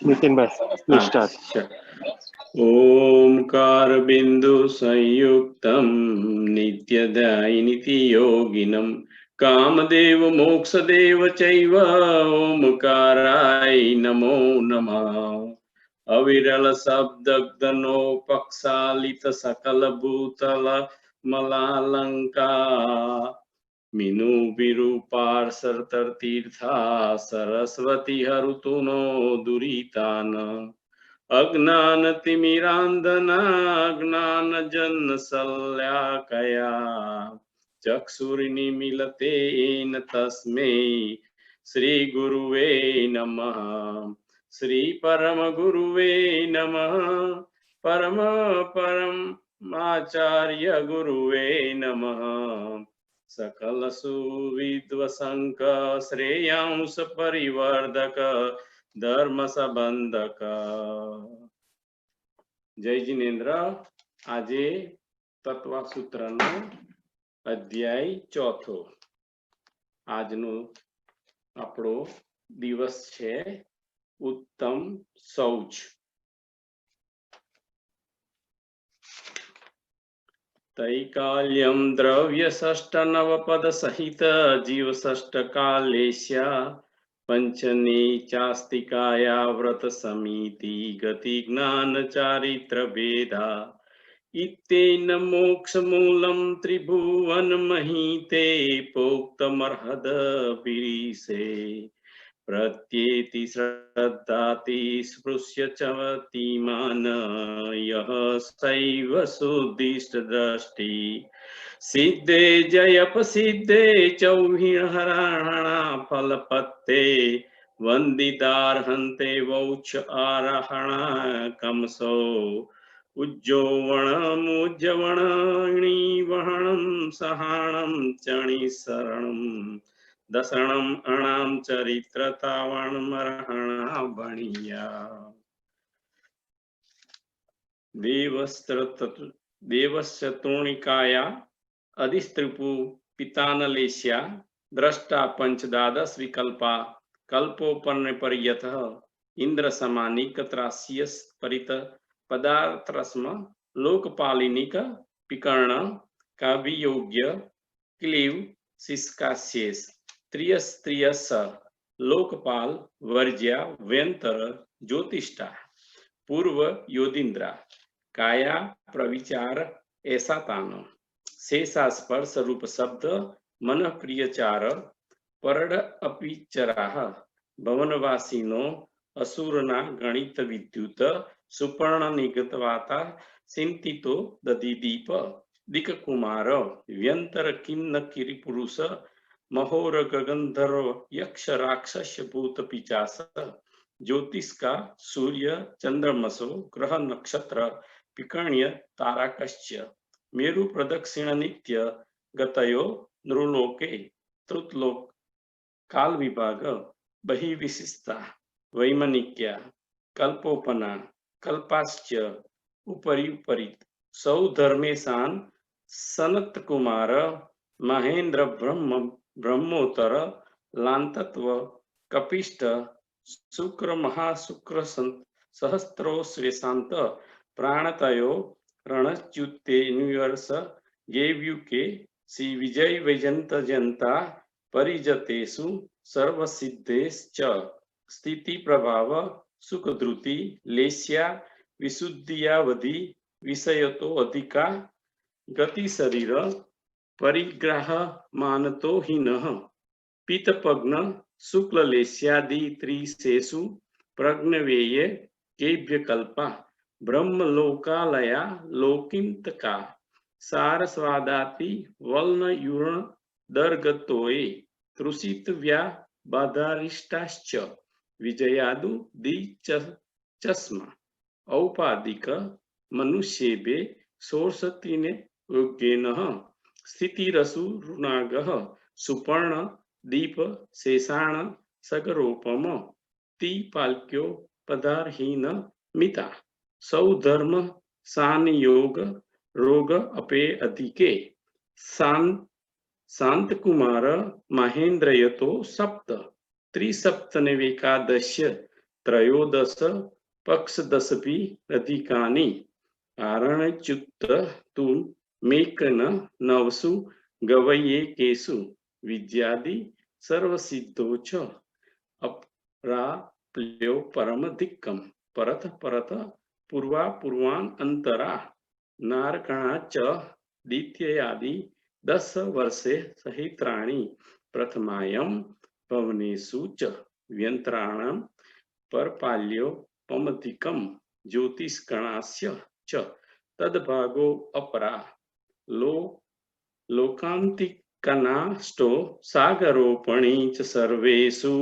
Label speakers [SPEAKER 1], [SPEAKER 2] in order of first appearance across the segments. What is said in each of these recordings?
[SPEAKER 1] नितिन भाई स्टार्ट।
[SPEAKER 2] ओंकार बिंदु संयुक्तम नित्यदायिनिति योगिनम कामदेव मोक्षदेव चैव ओंकाराय नमो नमः। अविरल शब्दग्धनो पक्षालित सकल भूतल मलालंका मीनु विरूपार सरतर तीर्था सरस्वती हरुतुनो दुरीतान अज्ञान तिमिरांधना अज्ञान जन शल्याकया चक्षुर्निमीलते येन तस्मै श्री गुरुवे नमः। श्री परम गुरुवे नमः। परम परमाचार्य गुरुवे नमः। सकल सुविद्वसंक श्रेयांश परिवर्धक धर्म संबंधक। जय जिनेन्द्र। આજે તત્વસૂત્રનો અધ્યાય ચોથો. આજનો આપણો દિવસ છે ઉત્તમ શૌચ. તૈકાલ્યમ દ્રવ્ય ષષ્ઠ નવપદ સહિત જીવ ષષ્ઠ કાલેસ્ય पंचनी चास्तिकाया व्रत समिति गति ज्ञान चारित्र भेदा इत्तेन मोक्ष मूलम त्रिभुवन महीते पोक्तमर्हद पीरिसे प्रत्येति श्रद्धाति स्पृश्य चवतिमान यः सैव सुदिष्ट दृष्टि सिद्धे जयप सिद्धे चौहिहरणा फलपत्ते वंदितार्हन्ते वौच आरहणा कमसो उज्जोवणमुज्जवणीवहणं सहाणं चणिशरणं दशणं अणां चरित्रतावणमर्हणा बणिया देवस्य तृणिकाया अधिस्त्रिपु पितानलेस्या द्रष्टा पंचदादश विकल्पा कल्पोपन्न पर्यतः इंद्र समानिक त्रास्यस परित पदार्थस्म लोकपालिनिक पिकर्ण काव्ययोग्य क्लीव सिस्कास्येस त्रियस लोकपाल वर्ज्या व्यंतर ज्योतिष्ठा पूर्व योदिंद्रा काया प्रविचार ऐसा तान शेषा स्पर्श रूप शब्द मन प्रियचार परड अपिचराह भवनवासिनो असुरना गणित विद्युत सुपर्ण निगतवाता सिंतितो दधिदीप दिक्कुमार व्यंतर किन्न किरि पुरुष महोर गगंधर्व यक्ष राक्षस भूत पिचास ज्योतिष का सूर्य चंद्रमसो ग्रह नक्षत्र पिकण्य ताराकश्च मेरु प्रदक्षिण नित्य गतयो नृलोके त्रुतलोक काल विभाग बहिविशिष्टा वैमनिक्या कल्पोपना कल्पाश्च उपरि उपरित सौ धर्मेशान सनत कुमार महेंद्र ब्रह्मोत्तर लांतत्व कपिष्ट शुक्र महाशुक्र सहस्रो श्वेशांत प्राणतयो रणच्युतेन्वर्ष गेव्युके श्री विजय वैजंत जनता परिजतेषु सर्वसिद्धेश्च स्थिति प्रभाव सुख द्रुति लेस्या विशुद्धियावधि विषयतो अधिका गति शरीर परिग्रह मानतो हीनः पीतपग्न शुक्ल लेस्यादि त्रिशेषु प्रज्ञवेय केभ्यकल्पा ब्रह्मलोकालया लोकिंतका सारस्वादाति वल्न यूर्ण दर्गतोये तृषित व्या बाधारिष्टाश्च विजयादु दिचस्मा औपाधिक मनुष्येभे सोर्षतिने योग्येनः स्थितिरसु ऋणागः सुपर्ण दीप शेषाण सगरोपम तीपाल्क्यो पदारहीन मिता सौधर्म योग रोग अपे अधिके शांत कुमार महेंद्र यतो सप्त त्रिसप्तनवेकादश्य त्रयोदश पक्षदशपि अधिकानि आरणच्युत तु मेकन नवसु गवयेकेषु विद्यादि सर्वसिद्धो च अप्राप्यो परमधिकं परत परत पूर्वा पूर्वान् अंतरा नारकणा च द्वितीयादि 10 वर्षे सहित्राणि प्रथमायं भवनेषु च व्यंत्राणां परपाल्यो पमधिकं ज्योतिष्कणास्य च तद्भागो अपरा लोकान्तिकनाष्टो सागरोपणी च सर्वेषु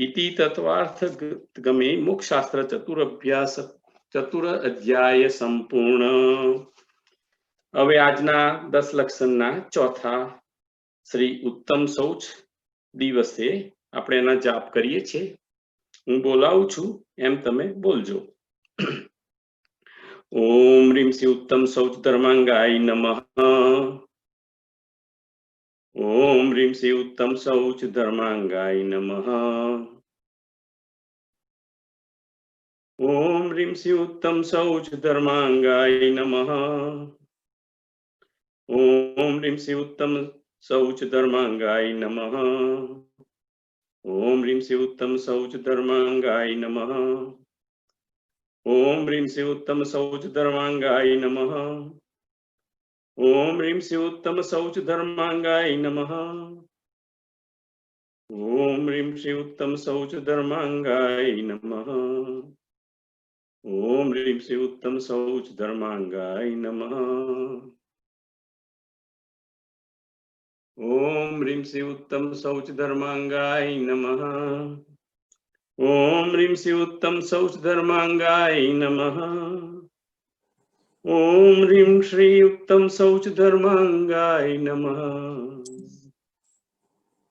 [SPEAKER 2] इति तत्वार्थगमे मोक्षशास्त्र चतुर अध्याय संपूर्ण। હવે આજના 10 લક્ષણના ચોથા શ્રી ઉત્તમ શૌચ દિવસે આપણે એના જાપ કરીએ છીએ। હું બોલાવું છું એમ તમે બોલજો। ઓમ રીમ શ્રી ઉત્તમ શૌચ ધર્માંગાય નમઃ। ओम ह्रीं श्री उत्तम शौच धर्मांगाय नमः। ओम ह्रीं श्री उत्तम शौच धर्मांगाय नमः। ओम ह्रीं श्री उत्तम शौच धर्मांगाय नमः। ओम ह्रीं श्री उत्तम शौच धर्मांगाय नमः। ओम ह्रीं श्री उत्तम शौच धर्मांगाय नमः। ओम ह्रीं श्री उत्तम शौच धर्मांगाय नमः। ओम ह्रीं श्री उत्तम शौच धर्मांगाय नमः। ओम ह्रीं श्री उत्तम शौच धर्मांगाय नमः। ओम ह्रीं श्री उत्तम शौच धर्मांगाय नमः। ओम ह्रीं श्री उत्तम शौच धर्मांगाय नमः। ओम ह्रीं श्री उत्तम शौच धर्मांगाय नमः।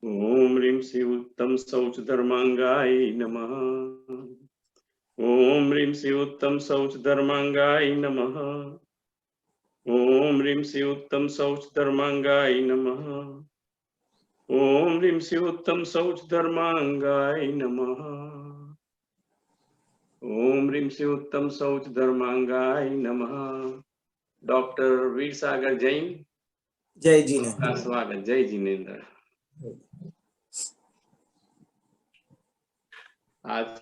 [SPEAKER 2] ओम ह्रीं श्री उत्तम शौच धर्मांगाय नमः। ओम ह्रीं श्री उत्तम शौच धर्मांगाय नमः। ओम ह्रीं श्री उत्तम शौच धर्मांगाय नमः। ओम ह्रीं श्री उत्तम शौच धर्मांगाय नमः। ओम ह्रीं श्री उत्तम शौच धर्मांगाय नमः। डॉक्टर वीर सागर जैन,
[SPEAKER 3] जय जिनेंद्र
[SPEAKER 2] का स्वागत। जय जिनेंद्र। आज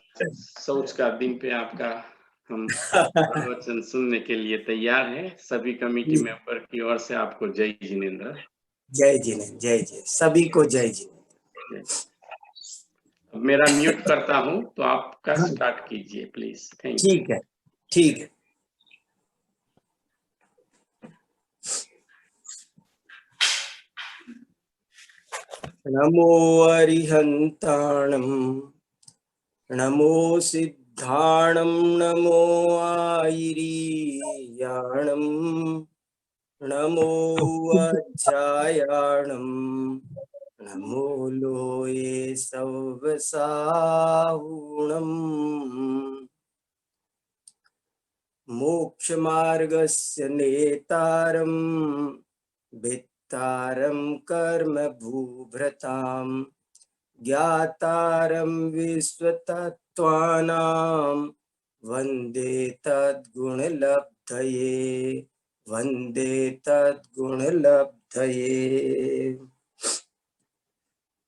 [SPEAKER 2] शौच का दिन पे आपका हम प्रवचन सुनने के लिए तैयार हैं। सभी कमेटी मेंबर की ओर से आपको जय जिनेंद्र।
[SPEAKER 3] जय जिनेंद्र, जय जय सभी को जय जिनेंद्र।
[SPEAKER 2] अब मेरा म्यूट करता हूं तो आपका स्टार्ट कीजिए प्लीज। Thank you.
[SPEAKER 3] ठीक है, ठीक है। नमो अरिहंताणं, नमो सिद्धाणं, नमो आयिरीयाणं, नमो अध्यायाणं, नमो लोये सवसाहुणम्। मोक्षमार्गस्य नेतारं भित्तारं कर्म भूभृतां ज्ञातारं विश्वतत्त्वानां वन्दे तद्गुणलब्धये, वन्दे तद्गुणलब्धये।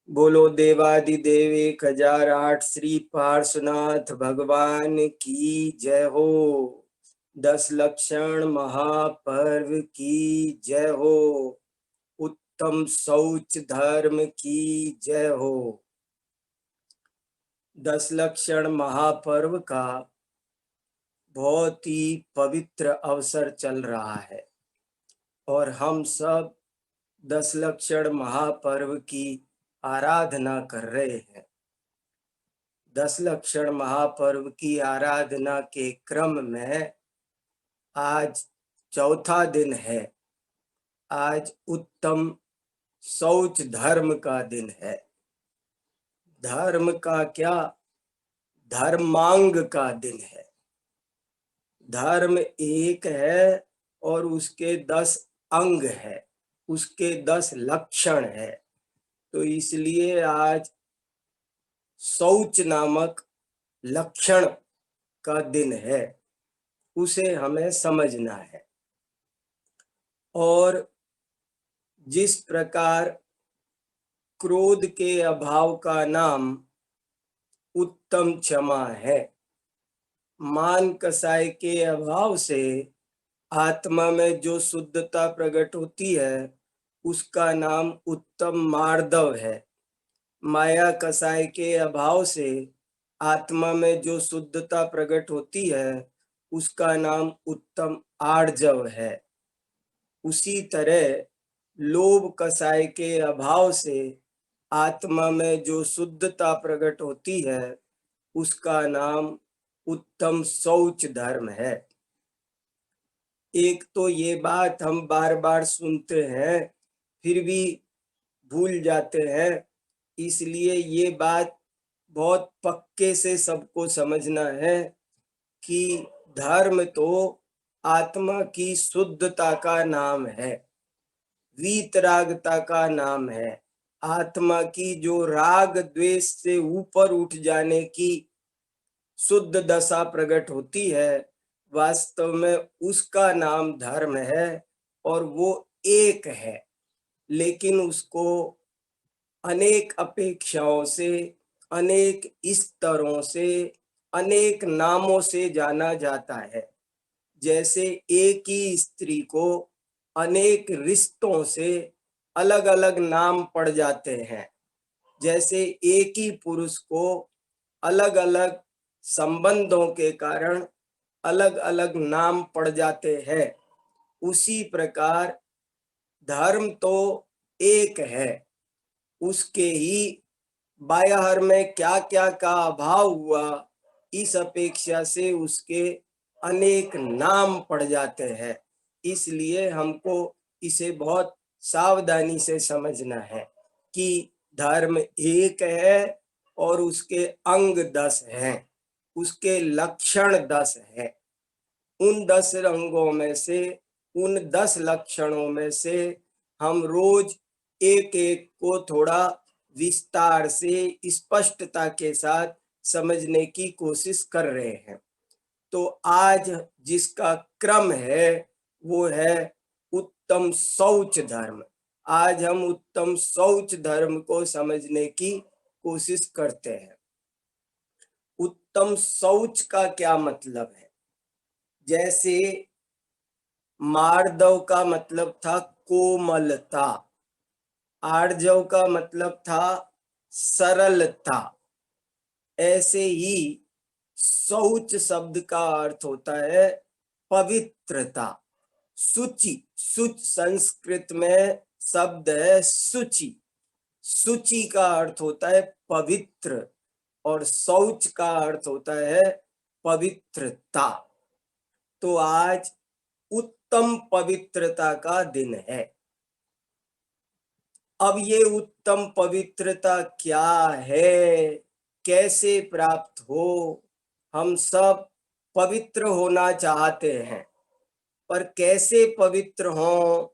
[SPEAKER 3] बोलो देवादिदेव 1008 श्री पार्श्वनाथ भगवान की जय हो। 10 लक्षण महापर्व की जय हो। उत्तम शौच धर्म की जय हो। 10 लक्षण महापर्व का बहुत ही पवित्र अवसर चल रहा है और हम सब 10 लक्षण महापर्व की आराधना कर रहे हैं। 10 लक्षण महापर्व की आराधना के क्रम में आज चौथा दिन है। आज उत्तम शौच धर्म का दिन है। धर्म का क्या, धर्मांग का दिन है। धर्म एक है और उसके 10 अंग है, उसके 10 लक्षण है। तो इसलिए आज शौच नामक लक्षण का दिन है, उसे हमें समझना है। और जिस प्रकार क्रोध के अभाव का नाम उत्तम क्षमा है, मान कसाय के अभाव से आत्मा में जो शुद्धता प्रकट होती है उसका नाम उत्तम मार्दव है। माया कसाय के अभाव से आत्मा में जो शुद्धता प्रकट होती है उसका नाम उत्तम आर्जव है। उसी तरह लोभ कसाय के अभाव से आत्मा में जो शुद्धता प्रकट होती है उसका नाम उत्तम शौच धर्म है। एक तो ये बात हम बार बार सुनते हैं फिर भी भूल जाते हैं, इसलिए ये बात बहुत पक्के से सबको समझना है कि धर्म तो आत्मा की शुद्धता का नाम है, वीतरागता का नाम है। आत्मा की जो राग द्वेष से ऊपर उठ जाने की शुद्ध दशा प्रकट होती है, वास्तव में उसका नाम धर्म है और वो एक है, लेकिन उसको अनेक अपेक्षाओं से, अनेक स्तरों से, अनेक नामों से जाना जाता है। जैसे एक ही स्त्री को अनेक रिश्तों से अलग अलग नाम पड़ जाते हैं, जैसे एक ही पुरुष को अलग अलग संबंधों के कारण अलग अलग नाम पड़ जाते हैं, उसी प्रकार धर्म तो एक है, उसके ही बाह्य में क्या क्या का अभाव हुआ इस अपेक्षा से उसके अनेक नाम पड़ जाते हैं। इसलिए हमको इसे बहुत सावधानी से समझना है कि धर्म एक है और उसके अंग 10 हैं, उसके लक्षण 10 हैं। उन 10 रंगों में से, उन 10 लक्षणों में से हम रोज एक एक को थोड़ा विस्तार से स्पष्टता के साथ समझने की कोशिश कर रहे हैं। तो आज जिसका क्रम है वो है उत्तम शौच धर्म। आज हम उत्तम शौच धर्म को समझने की कोशिश करते हैं। उत्तम शौच का क्या मतलब है? जैसे मार्दव का मतलब था कोमलता, आर्जव का मतलब था सरलता, ऐसे ही शौच शब्द का अर्थ होता है पवित्रता, शुचि। शुच संस्कृत में शब्द है शुचि। शुचि का अर्थ होता है पवित्र और शौच का अर्थ होता है पवित्रता। तो आज उत्तम पवित्रता का दिन है। अब ये उत्तम पवित्रता क्या है, कैसे प्राप्त हो? हम सब पवित्र होना चाहते हैं, पर कैसे पवित्र हों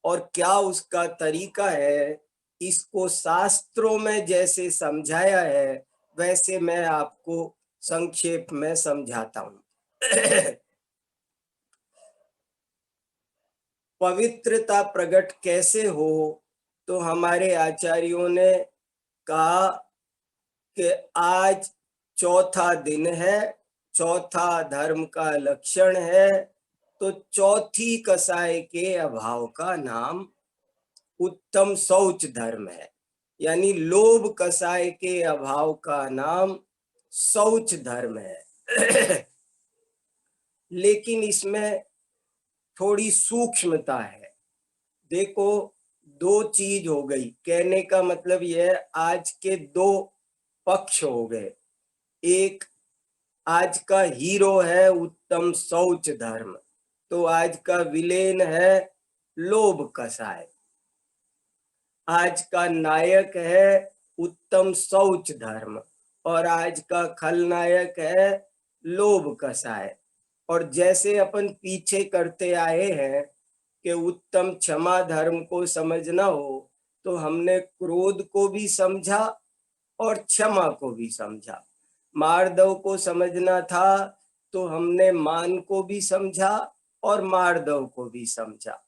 [SPEAKER 3] और क्या उसका तरीका है, इसको शास्त्रों में जैसे समझाया है वैसे मैं आपको संक्षेप में समझाता हूँ। पवित्रता प्रकट कैसे हो? तो हमारे आचार्यों ने कहा कि आज चौथा दिन है, चौथा धर्म का लक्षण है, तो चौथी कसाय के अभाव का नाम उत्तम शौच धर्म है, यानी लोभ कसाय के अभाव का नाम शौच धर्म है। लेकिन इसमें थोड़ी सूक्ष्मता है। देखो, दो चीज हो गई, कहने का मतलब यह है आज के दो पक्ष हो गए। एक आज का हीरो है उत्तम शौच धर्म, तो आज का विलेन है लोभ कसाय। आज का नायक है उत्तम शौच धर्म और आज का खलनायक है लोभ कसाय। और जैसे अपन पीछे करते आए हैं कि उत्तम क्षमा धर्म को समझना हो तो हमने क्रोध को भी समझा और क्षमा को भी समझा। मार्दव को समझना था तो हमने मान को भी समझा और मार्दव को भी समझा।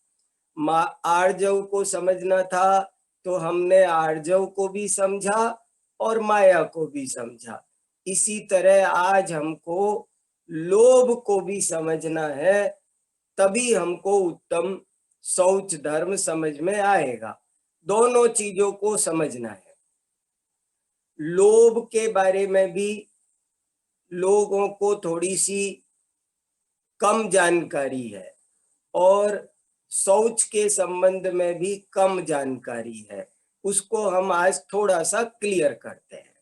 [SPEAKER 3] आर्जव को समझना था तो हमने आर्जव को भी समझा और माया को भी समझा। इसी तरह आज हमको लोभ को भी समझना है, तभी हमको उत्तम शौच धर्म समझ में आएगा। दोनों चीजों को समझना है। लोभ के बारे में भी लोगों को थोड़ी सी कम जानकारी है और शौच के संबंध में भी कम जानकारी है। उसको हम आज थोड़ा सा क्लियर करते हैं।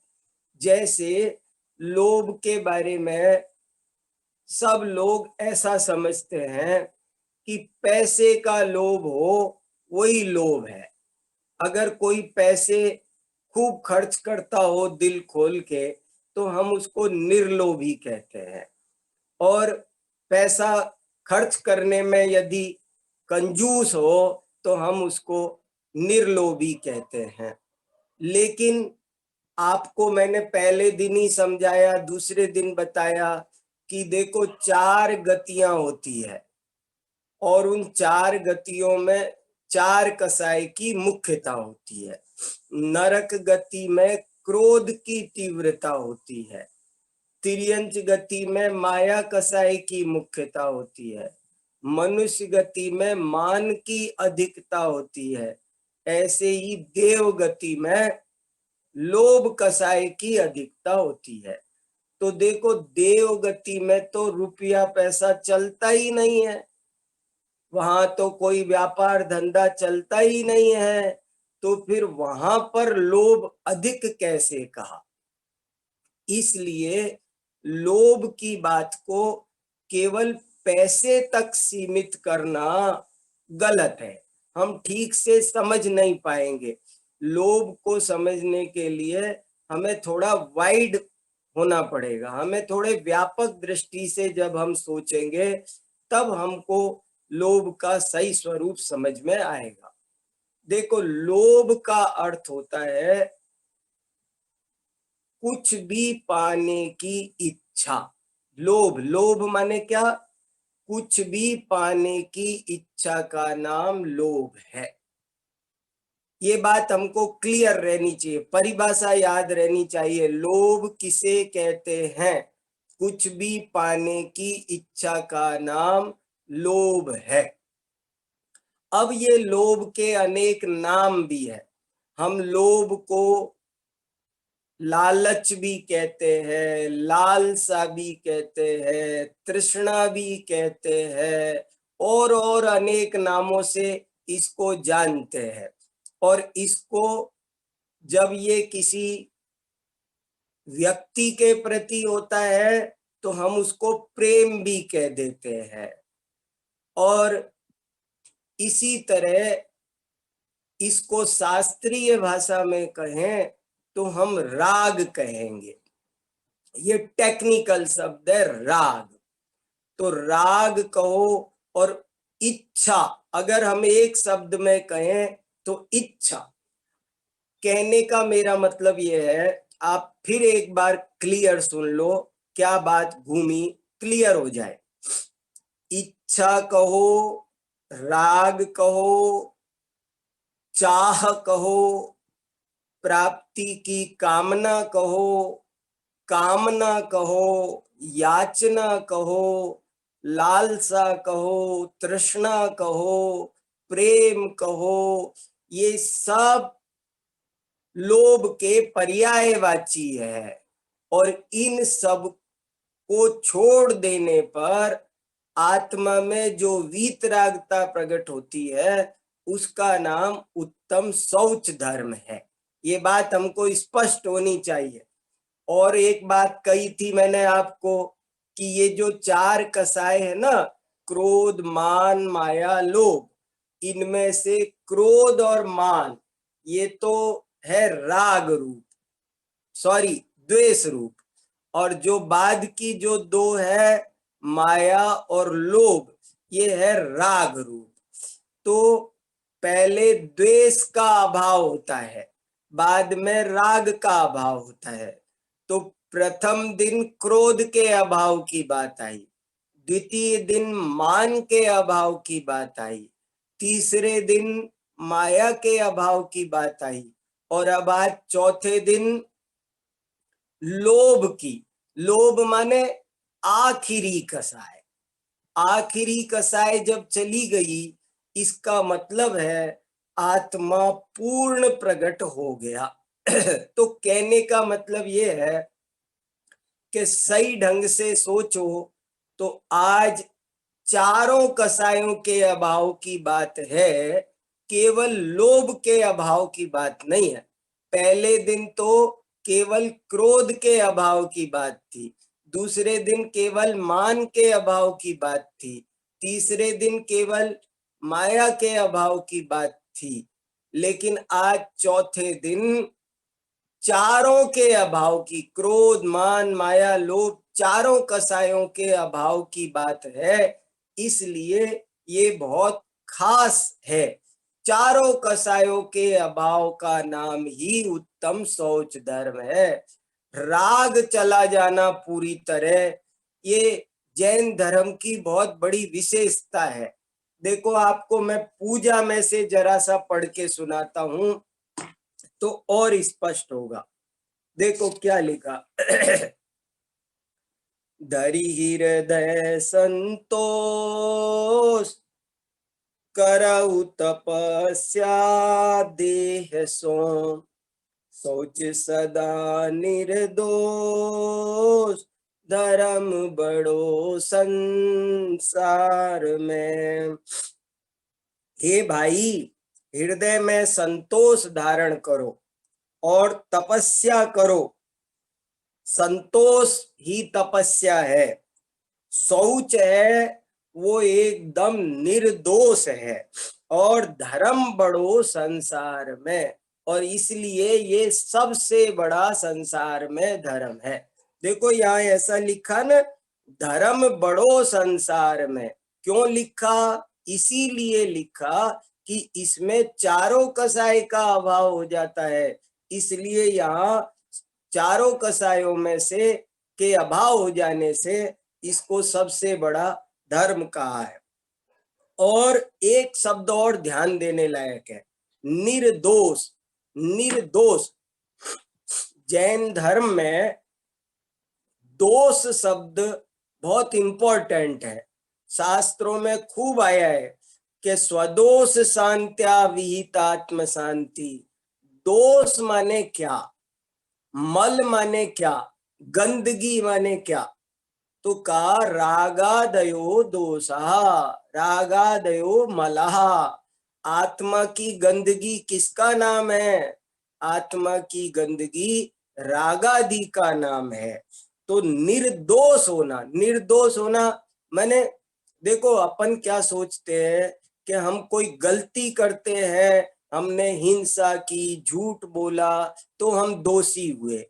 [SPEAKER 3] जैसे लोभ के बारे में सब लोग ऐसा समझते हैं कि पैसे का लोभ हो वही लोभ है। अगर कोई पैसे खूब खर्च करता हो दिल खोल के तो हम उसको निर्लोभी कहते हैं, और पैसा खर्च करने में यदि कंजूस हो तो हम उसको निर्लोभी कहते हैं। लेकिन आपको मैंने पहले दिन ही समझाया, दूसरे दिन बताया कि देखो 4 गतियां होती है और उन 4 गतियों में 4 कसाय की मुख्यता होती है। नरक गति में क्रोध की तीव्रता होती है, तिर्यंच गति में माया कसाय की मुख्यता होती है, मनुष्य गति में मान की अधिकता होती है, ऐसे ही देव गति में लोभ कसाय की अधिकता होती है। तो देखो देव गति में तो रुपया पैसा चलता ही नहीं है, वहां तो कोई व्यापार धंधा चलता ही नहीं है, तो फिर वहां पर लोभ अधिक कैसे कहा? इसलिए लोभ की बात को केवल पैसे तक सीमित करना गलत है। हम ठीक से समझ नहीं पाएंगे। लोभ को समझने के लिए हमें थोड़ा वाइड होना पड़ेगा। हमें थोड़े व्यापक दृष्टि से जब हम सोचेंगे तब हमको लोभ का सही स्वरूप समझ में आएगा। देखो लोभ का अर्थ होता है कुछ भी पाने की इच्छा। लोभ, लोभ माने क्या? कुछ भी पाने की इच्छा का नाम लोभ है। ये बात हमको क्लियर रहनी चाहिए, परिभाषा याद रहनी चाहिए। लोभ किसे कहते हैं? कुछ भी पाने की इच्छा का नाम लोभ है। अब ये लोभ के अनेक नाम भी है। हम लोभ को लालच भी कहते हैं, लालसा भी कहते हैं, तृष्णा भी कहते हैं, और अनेक नामों से इसको जानते हैं। और इसको जब ये किसी व्यक्ति के प्रति होता है तो हम उसको प्रेम भी कह देते हैं, और इसी तरह इसको शास्त्रीय भाषा में कहें तो हम राग कहेंगे। ये टेक्निकल शब्द है राग। तो राग कहो और इच्छा, अगर हम एक शब्द में कहें तो इच्छा। कहने का मेरा मतलब ये है, आप फिर एक बार क्लियर सुन लो, क्या बात घूमी, क्लियर हो जाए। इच्छा कहो, राग कहो, चाह कहो, प्राप्ति की कामना कहो, कामना कहो, याचना कहो, लालसा कहो, तृष्णा कहो, प्रेम कहो, ये सब लोभ के पर्यायवाची है। और इन सब को छोड़ देने पर आत्मा में जो वीतरागता प्रकट होती है उसका नाम उत्तम शौच धर्म है। ये बात हमको स्पष्ट होनी चाहिए। और एक बात कही थी मैंने आपको कि ये जो 4 कसाय है ना, क्रोध, मान, माया, लोभ, इनमें से क्रोध और मान ये तो है राग रूप, सॉरी द्वेष रूप, और जो बाद की जो 2 है माया और लोभ, ये है राग रूप। तो पहले द्वेष का अभाव होता है, बाद में राग का अभाव होता है। तो प्रथम दिन क्रोध के अभाव की बात आई, द्वितीय दिन मान के अभाव की बात आई, तीसरे दिन माया के अभाव की बात आई, और अब आज चौथे दिन लोभ की। लोभ माने आखिरी कसाय। आखिरी कसाय जब चली गई, इसका मतलब है आत्मा पूर्ण प्रकट हो गया। तो कहने का मतलब ये है कि सही ढंग से सोचो तो आज चारों कसायों के अभाव की बात है, केवल लोभ के अभाव की बात नहीं है। पहले दिन तो केवल क्रोध के अभाव की बात थी, दूसरे दिन केवल मान के अभाव की बात थी, तीसरे दिन केवल माया के अभाव की बात थी, लेकिन आज चौथे दिन चारों के अभाव की, क्रोध मान माया लोभ चारों कसायों के अभाव की बात है। इसलिए ये बहुत खास है। चारों कसायों के अभाव का नाम ही उत्तम शौच धर्म है। राग चला जाना पूरी तरह, ये जैन धर्म की बहुत बड़ी विशेषता है। देखो, आपको मैं पूजा में से जरा सा पढ़ के सुनाता हूं तो और स्पष्ट होगा। देखो क्या लिखा। धरि हृदय संतोष, करऊ तपस्या देह सो, शौच सदा निर्दोष, धर्म बड़ो संसार में। हे भाई, हृदय में संतोष धारण करो और तपस्या करो। संतोष ही तपस्या है। शौच है वो एकदम निर्दोष है, और धर्म बड़ो संसार में, और इसलिए ये सबसे बड़ा संसार में धर्म है। देखो यहाँ ऐसा लिखा ना, धर्म बड़ो संसार में। क्यों लिखा? इसीलिए लिखा कि इसमें चारों कसाय का अभाव हो जाता है, इसलिए यहाँ चारों कसायों में से के अभाव हो जाने से इसको सबसे बड़ा धर्म कहा है। और एक शब्द और ध्यान देने लायक है, निर्दोष। निर्दोष, जैन धर्म में दोष शब्द बहुत इंपॉर्टेंट है। शास्त्रों में खूब आया है कि स्वदोष शांत्या विहितात्म शांति। दोष माने क्या? मल माने क्या? गंदगी माने क्या? तो कहा रागादयो दोषा, रागादयो मलहा। आत्मा की गंदगी किसका नाम है? आत्मा की गंदगी रागादि का नाम है। तो निर्दोष होना, निर्दोष होना माने, देखो अपन क्या सोचते हैं कि हम कोई गलती करते हैं, हमने हिंसा की, झूठ बोला तो हम दोषी हुए।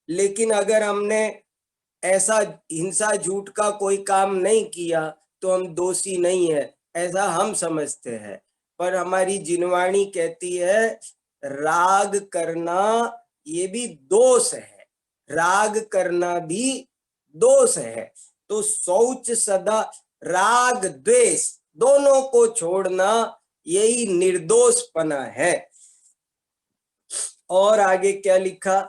[SPEAKER 3] लेकिन अगर हमने ऐसा हिंसा झूठ का कोई काम नहीं किया तो हम दोषी नहीं है, ऐसा हम समझते हैं। पर हमारी जिनवाणी कहती है राग करना ये भी दोष है, राग करना भी दोष है। तो शौच सदा, राग द्वेष दोनों को छोड़ना यही निर्दोषपना है। और आगे क्या लिखा?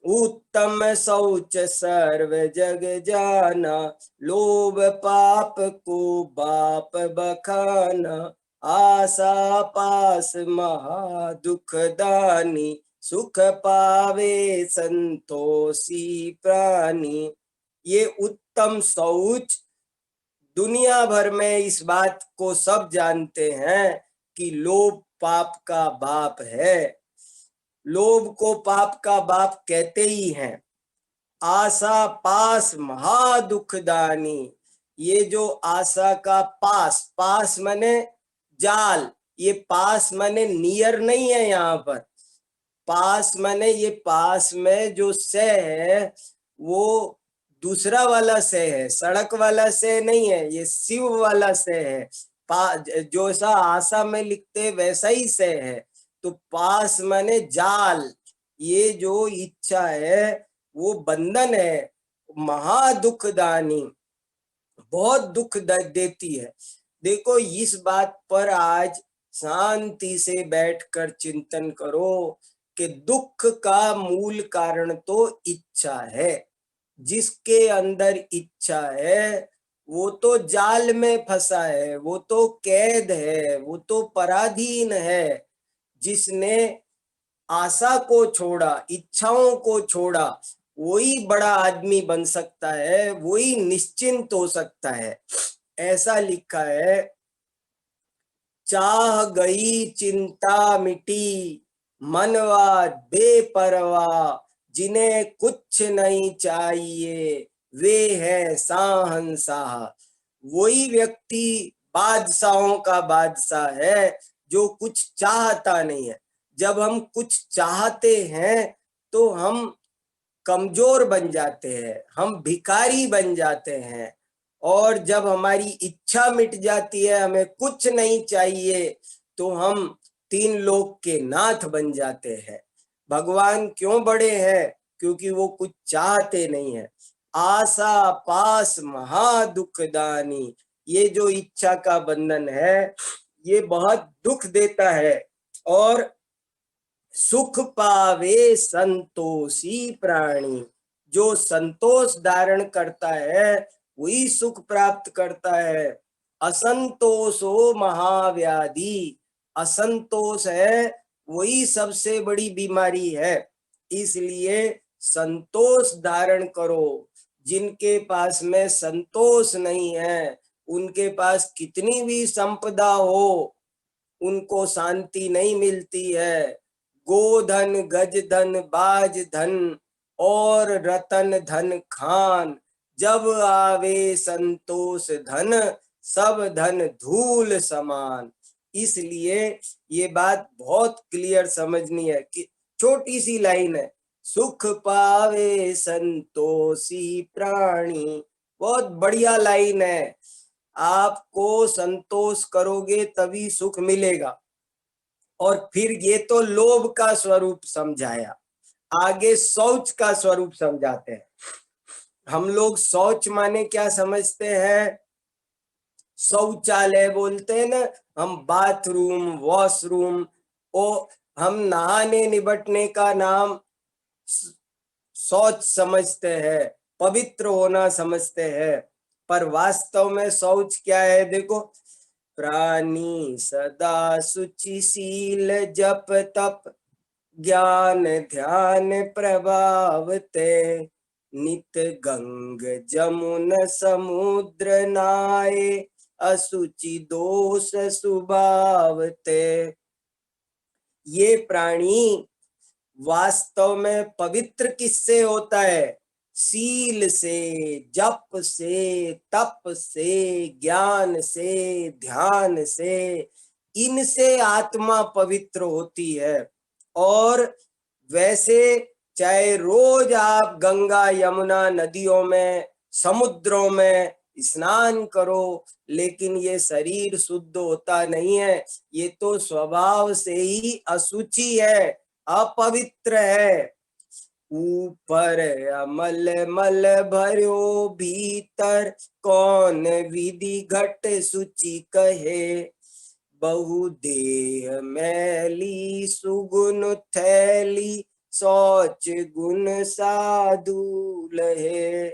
[SPEAKER 3] उत्तम शौच सर्व जग जाना, लोभ पाप को बाप बखाना, आशा पास महा दुख दानी, सुख पावे संतोषी प्राणी। ये उत्तम शौच, दुनिया भर में इस बात को सब जानते हैं कि लोभ पाप का बाप है। लोभ को पाप का बाप कहते ही हैं। आशा पास महा दुखदानी, ये जो आशा का पास, पास माने जाल, ये पास माने नियर नहीं है यहाँ पर। पास माने ये पास में जो से है वो दूसरा वाला से है, सड़क वाला से नहीं है, ये शिव वाला से है। जो सा आशा में लिखते वैसा ही से है। तो पास माने जाल, ये जो इच्छा है वो बंधन है महा दुखदानी, बहुत दुख देती है। देखो इस बात पर आज शांति से बैठकर चिंतन करो कि दुख का मूल कारण तो इच्छा है। जिसके अंदर इच्छा है वो तो जाल में फंसा है, वो तो कैद है, वो तो पराधीन है। जिसने आशा को छोड़ा, इच्छाओं को छोड़ा, वही बड़ा आदमी बन सकता है, वही निश्चिंत हो सकता है। ऐसा लिखा है, चाह गई चिंता मिटी, मनवा बेपरवाह, जिन्हें कुछ नहीं चाहिए वे है शाहंशाह। वही व्यक्ति बादशाहों का बादशाह है जो कुछ चाहता नहीं है। जब हम कुछ चाहते हैं तो हम कमजोर बन जाते हैं, हम भिखारी बन जाते हैं। और जब हमारी इच्छा मिट जाती है, हमें कुछ नहीं चाहिए, तो हम तीन लोक के नाथ बन जाते हैं। भगवान क्यों बड़े हैं? क्योंकि वो कुछ चाहते नहीं है। आशा पास महा दुखदानी, ये जो इच्छा का बंधन है ये बहुत दुख देता है। और सुख पावे संतोषी प्राणी, जो संतोष धारण करता है वही सुख प्राप्त करता है। असंतोषो महाव्याधि, असंतोष है वही सबसे बड़ी बीमारी है। इसलिए संतोष धारण करो। जिनके पास में संतोष नहीं है, उनके पास कितनी भी संपदा हो, उनको शांति नहीं मिलती है। गोधन गज धन बाज धन और रतन धन खान, जब आवे संतोष धन सब धन धूल समान। इसलिए ये बात बहुत क्लियर समझनी है कि छोटी सी लाइन है, सुख पावे संतोषी प्राणी, बहुत बढ़िया लाइन है। आपको संतोष करोगे तभी सुख मिलेगा। और फिर ये तो लोभ का स्वरूप समझाया, आगे शौच का स्वरूप समझाते हैं। हम लोग शौच माने क्या समझते हैं? शौचालय बोलते हैं ना हम, बाथरूम, वॉशरूम। ओ हम नहाने निबटने का नाम शौच समझते हैं, पवित्र होना समझते हैं। पर वास्तव में शौच क्या है? देखो, प्राणी सदा शुचिशील जप तप, ज्ञान ध्यान प्रभावते, नित गंग जमुन समुद्र नाये, असुचि दोष सुभावते। ये प्राणी वास्तव में पवित्र किससे होता है? शील से, जप से, तप से, ज्ञान से, ध्यान से। इनसे आत्मा पवित्र होती है। और वैसे चाहे रोज आप गंगा यमुना नदियों में, समुद्रों में स्नान करो, लेकिन ये शरीर शुद्ध होता नहीं है। ये तो स्वभाव से ही अशुचि है, अपवित्र है। ऊपर अमल मल भरो भीतर, कौन विधि घट शुचि कहे, बहु देह मैली सुगुन थैली, शौच गुण साधु लहे।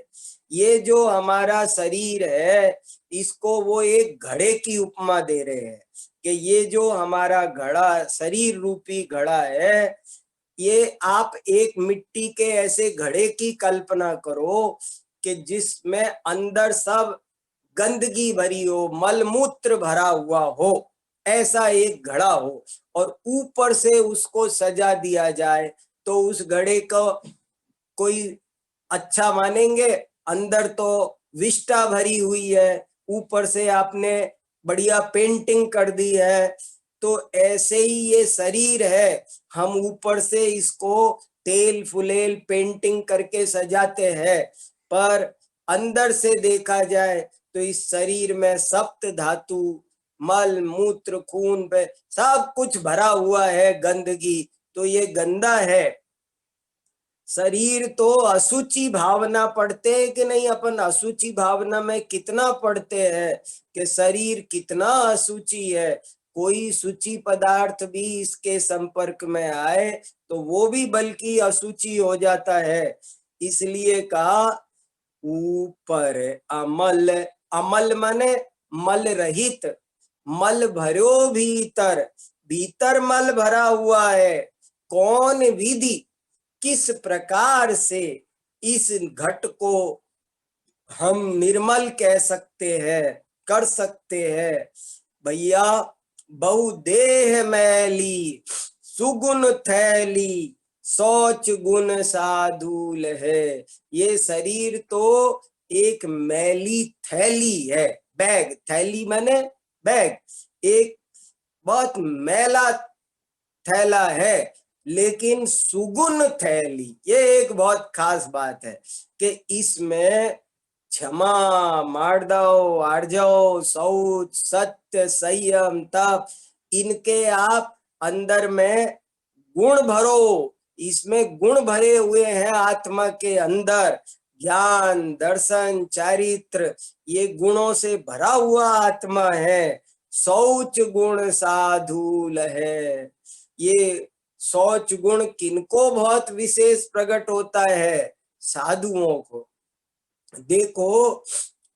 [SPEAKER 3] ये जो हमारा शरीर है, इसको वो एक घड़े की उपमा दे रहे हैं कि ये जो हमारा घड़ा, शरीर रूपी घड़ा है, ये आप एक मिट्टी के ऐसे घड़े की कल्पना करो कि जिसमें अंदर सब गंदगी भरी हो, मलमूत्र भरा हुआ हो, ऐसा एक घड़ा हो। और ऊपर से उसको सजा दिया जाए तो उस घड़े को कोई अच्छा मानेंगे? अंदर तो विष्ठा भरी हुई है, ऊपर से आपने बढ़िया पेंटिंग कर दी है। तो ऐसे ही ये शरीर है, हम ऊपर से इसको तेल फुलेल पेंटिंग करके सजाते हैं, पर अंदर से देखा जाए तो इस शरीर में सप्त धातु, मल मूत्र खून पे सब कुछ भरा हुआ है, गंदगी। तो ये गंदा है। शरीर तो असुचि भावना पढ़ते हैं कि नहीं? अपन असुचि भावना में कितना पढ़ते हैं कि शरीर कितना असुचि है। कोई सूची पदार्थ भी इसके संपर्क में आए तो वो भी बल्कि असुचि हो जाता है। इसलिए कहा ऊपर अमल, अमल माने मल रहित, मल भरो भीतर, भीतर मल भरा हुआ है। कौन विधि, किस प्रकार से इस घट को हम निर्मल कह सकते हैं, कर सकते हैं? भैया, बहुदेह मैली सुगुण थैली, सोच गुण साधुल है। ये शरीर तो एक मैली थैली है, बैग, थैली माने बैग, एक बहुत मैला थैला है, लेकिन सुगुण थैली। ये एक बहुत खास बात है कि इसमें क्षमा, मार्दव, आर्जव, शौच, सत्य, संयम, तप, इनके आप अंदर में गुण भरो। इसमें गुण भरे हुए हैं आत्मा के अंदर। ज्ञान, दर्शन, चारित्र, ये गुणों से भरा हुआ आत्मा है। शौच गुण साधुल है। ये शौच गुण किनको बहुत विशेष प्रकट होता है? साधुओं को। देखो,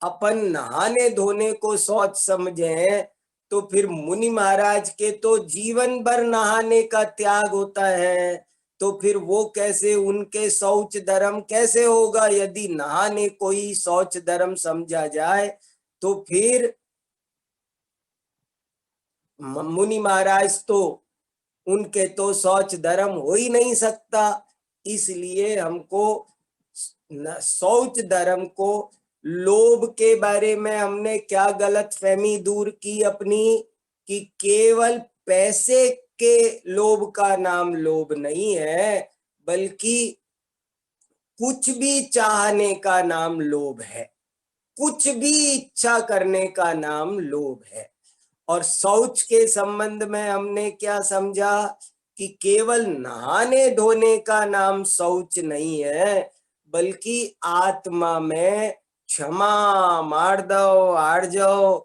[SPEAKER 3] अपन नहाने धोने को शौच समझे तो फिर मुनि महाराज के तो जीवन भर नहाने का त्याग होता है। तो फिर वो कैसे, उनके शौच धर्म कैसे होगा? यदि नहाने को ही शौच धर्म समझा जाए तो फिर मुनि महाराज तो, उनके तो शौच धर्म हो ही नहीं सकता। इसलिए हमको शौच धर्म को, लोभ के बारे में हमने क्या गलत फहमी दूर की अपनी, कि केवल पैसे के लोभ का नाम लोभ नहीं है, बल्कि कुछ भी चाहने का नाम लोभ है, कुछ भी इच्छा करने का नाम लोभ है। और शौच के संबंध में हमने क्या समझा कि केवल नहाने धोने का नाम शौच नहीं है, बल्कि आत्मा में क्षमा, मार्दव, आर्जव,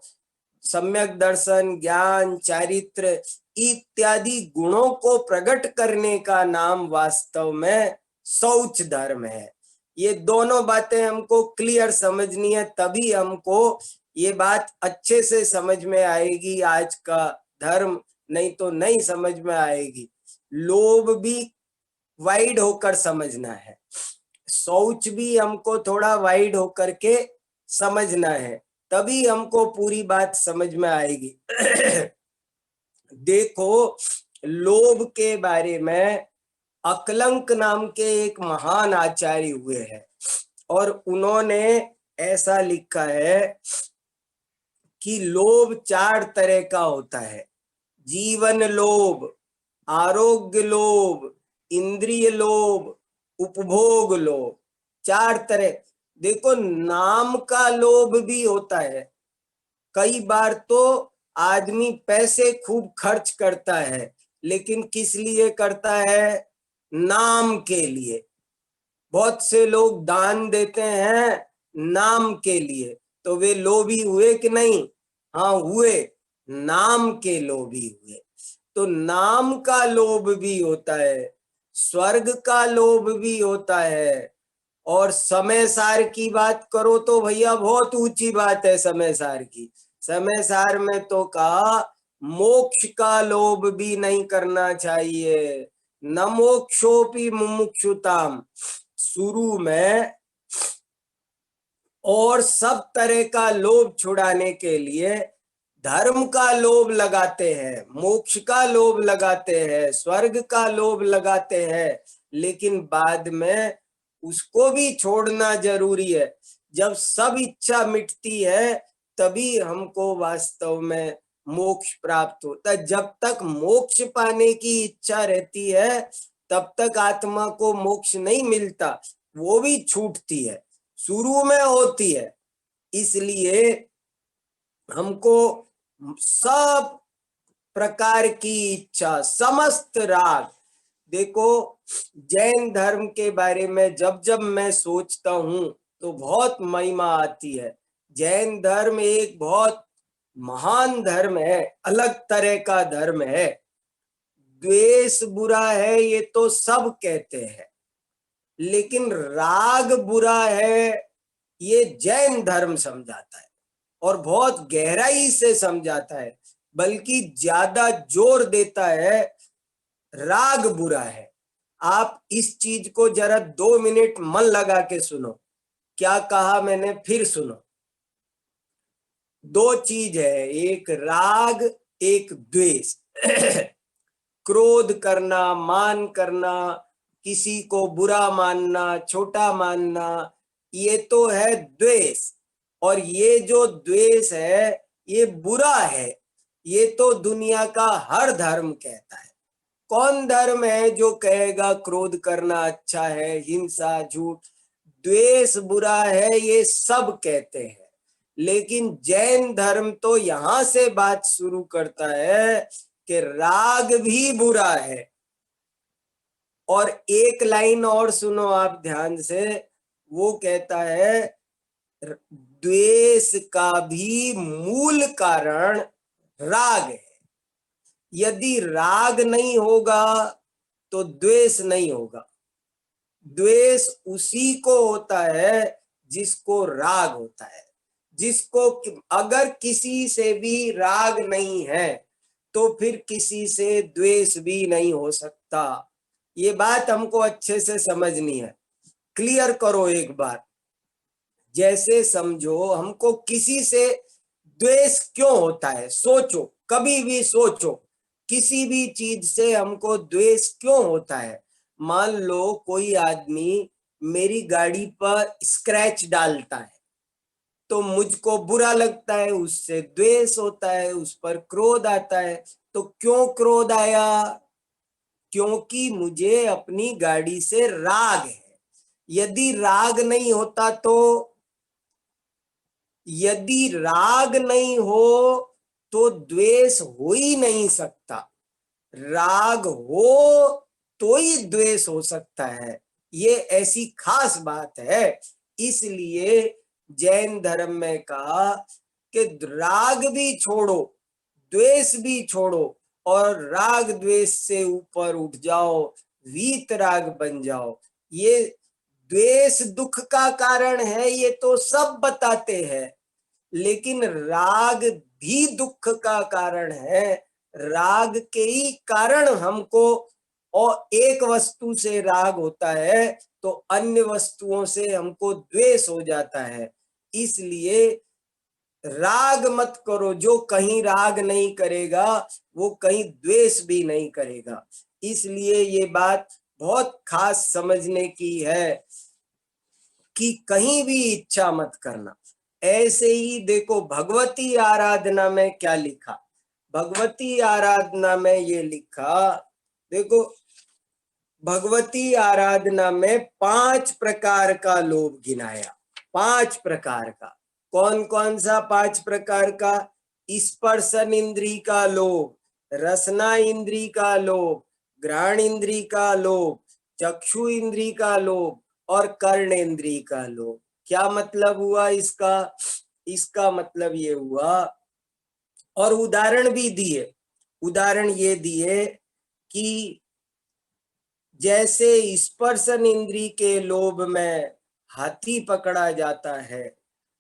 [SPEAKER 3] सम्यक दर्शन, ज्ञान, चारित्र इत्यादि गुणों को प्रकट करने का नाम वास्तव में शौच धर्म है। ये दोनों बातें हमको क्लियर समझनी है, तभी हमको ये बात अच्छे से समझ में आएगी आज का धर्म, नहीं तो नहीं समझ में आएगी। लोभ भी वाइड होकर समझना है, शौच भी हमको थोड़ा वाइड होकर के समझना है, तभी हमको पूरी बात समझ में आएगी। देखो, लोभ के बारे में अकलंक नाम के एक महान आचार्य हुए हैं और उन्होंने ऐसा लिखा है कि लोभ 4 तरह का होता है। जीवन लोभ, आरोग्य लोभ, इंद्रिय लोभ, उपभोग लोभ, 4 तरह। देखो, नाम का लोभ भी होता है। कई बार तो आदमी पैसे खूब खर्च करता है, लेकिन किस लिए करता है? नाम के लिए। बहुत से लोग दान देते हैं नाम के लिए, तो वे लोभी हुए कि नहीं? हाँ हुए, नाम के लोभी हुए। तो नाम का लोभ भी होता है, स्वर्ग का लोभ भी होता है। और समय सार की बात करो तो भैया बहुत ऊंची बात है समय सार की। समय सार में तो कहा मोक्ष का लोभ भी नहीं करना चाहिए, न मोक्षोपि मुमुक्षुताम। शुरू में और सब तरह का लोभ छुड़ाने के लिए धर्म का लोभ लगाते हैं, मोक्ष का लोभ लगाते हैं, स्वर्ग का लोभ लगाते हैं, लेकिन बाद में उसको भी छोड़ना जरूरी है। जब सब इच्छा मिटती है तभी हमको वास्तव में मोक्ष प्राप्त होता है। जब तक मोक्ष पाने की इच्छा रहती है तब तक आत्मा को मोक्ष नहीं मिलता, वो भी छूटती है, शुरू में होती है। इसलिए हमको सब प्रकार की इच्छा, समस्त राग, देखो, जैन धर्म के बारे में जब जब मैं सोचता हूँ तो बहुत महिमा आती है। जैन धर्म एक बहुत महान धर्म है, अलग तरह का धर्म है। द्वेष बुरा है ये तो सब कहते हैं, लेकिन राग बुरा है ये जैन धर्म समझाता है, और बहुत गहराई से समझाता है, बल्कि ज्यादा जोर देता है राग बुरा है। आप इस चीज को जरा 2 मिनट मन लगा के सुनो। क्या कहा मैंने, फिर सुनो। 2 चीज है, एक राग, एक द्वेष। क्रोध करना, मान करना, किसी को बुरा मानना, छोटा मानना, ये तो है द्वेष। और ये जो द्वेष है ये बुरा है, ये तो दुनिया का हर धर्म कहता है। कौन धर्म है जो कहेगा क्रोध करना अच्छा है, हिंसा, झूठ? द्वेष बुरा है ये सब कहते हैं, लेकिन जैन धर्म तो यहां से बात शुरू करता है कि राग भी बुरा है। और एक लाइन और सुनो आप ध्यान से, वो कहता है द्वेष का भी मूल कारण राग है। यदि राग नहीं होगा तो द्वेष नहीं होगा। द्वेष उसी को होता है जिसको राग होता है। जिसको, अगर किसी से भी राग नहीं है तो फिर किसी से द्वेष भी नहीं हो सकता। ये बात हमको अच्छे से समझनी है। क्लियर करो एक बार। जैसे समझो हमको किसी से द्वेष क्यों होता है, सोचो, कभी भी सोचो, किसी भी चीज से हमको द्वेष क्यों होता है। मान लो कोई आदमी मेरी गाड़ी पर स्क्रैच डालता है तो मुझको बुरा लगता है, उससे द्वेष होता है, उस पर क्रोध आता है। तो क्यों क्रोध आया? क्योंकि मुझे अपनी गाड़ी से राग है। यदि राग नहीं होता तो, यदि राग नहीं हो तो द्वेष हो ही नहीं सकता। राग हो तो ही द्वेष हो सकता है। ये ऐसी खास बात है। इसलिए जैन धर्म में कहा कि राग भी छोड़ो, द्वेष भी छोड़ो, और राग द्वेष से ऊपर उठ जाओ, वीतराग बन जाओ। ये द्वेष दुख का कारण है ये तो सब बताते हैं, लेकिन राग भी दुख का कारण है। राग के ही कारण हमको, और एक वस्तु से राग होता है तो अन्य वस्तुओं से हमको द्वेष हो जाता है। इसलिए राग मत करो। जो कहीं राग नहीं करेगा वो कहीं द्वेष भी नहीं करेगा। इसलिए ये बात बहुत खास समझने की है कि कहीं भी इच्छा मत करना। ऐसे ही देखो भगवती आराधना में क्या लिखा। भगवती आराधना में ये लिखा, देखो भगवती आराधना में 5 प्रकार का लोभ गिनाया। 5 प्रकार का। कौन कौन सा 5 प्रकार का? स्पर्शन इंद्री का लोभ, रसना इंद्री का लोभ, घ्राण इंद्री का लोभ, चक्षु इंद्री का लोभ, और कर्ण इंद्री का लोभ। क्या मतलब हुआ इसका? इसका मतलब ये हुआ, और उदाहरण भी दिए। उदाहरण ये दिए कि जैसे स्पर्शन इंद्री के लोभ में हाथी पकड़ा जाता है,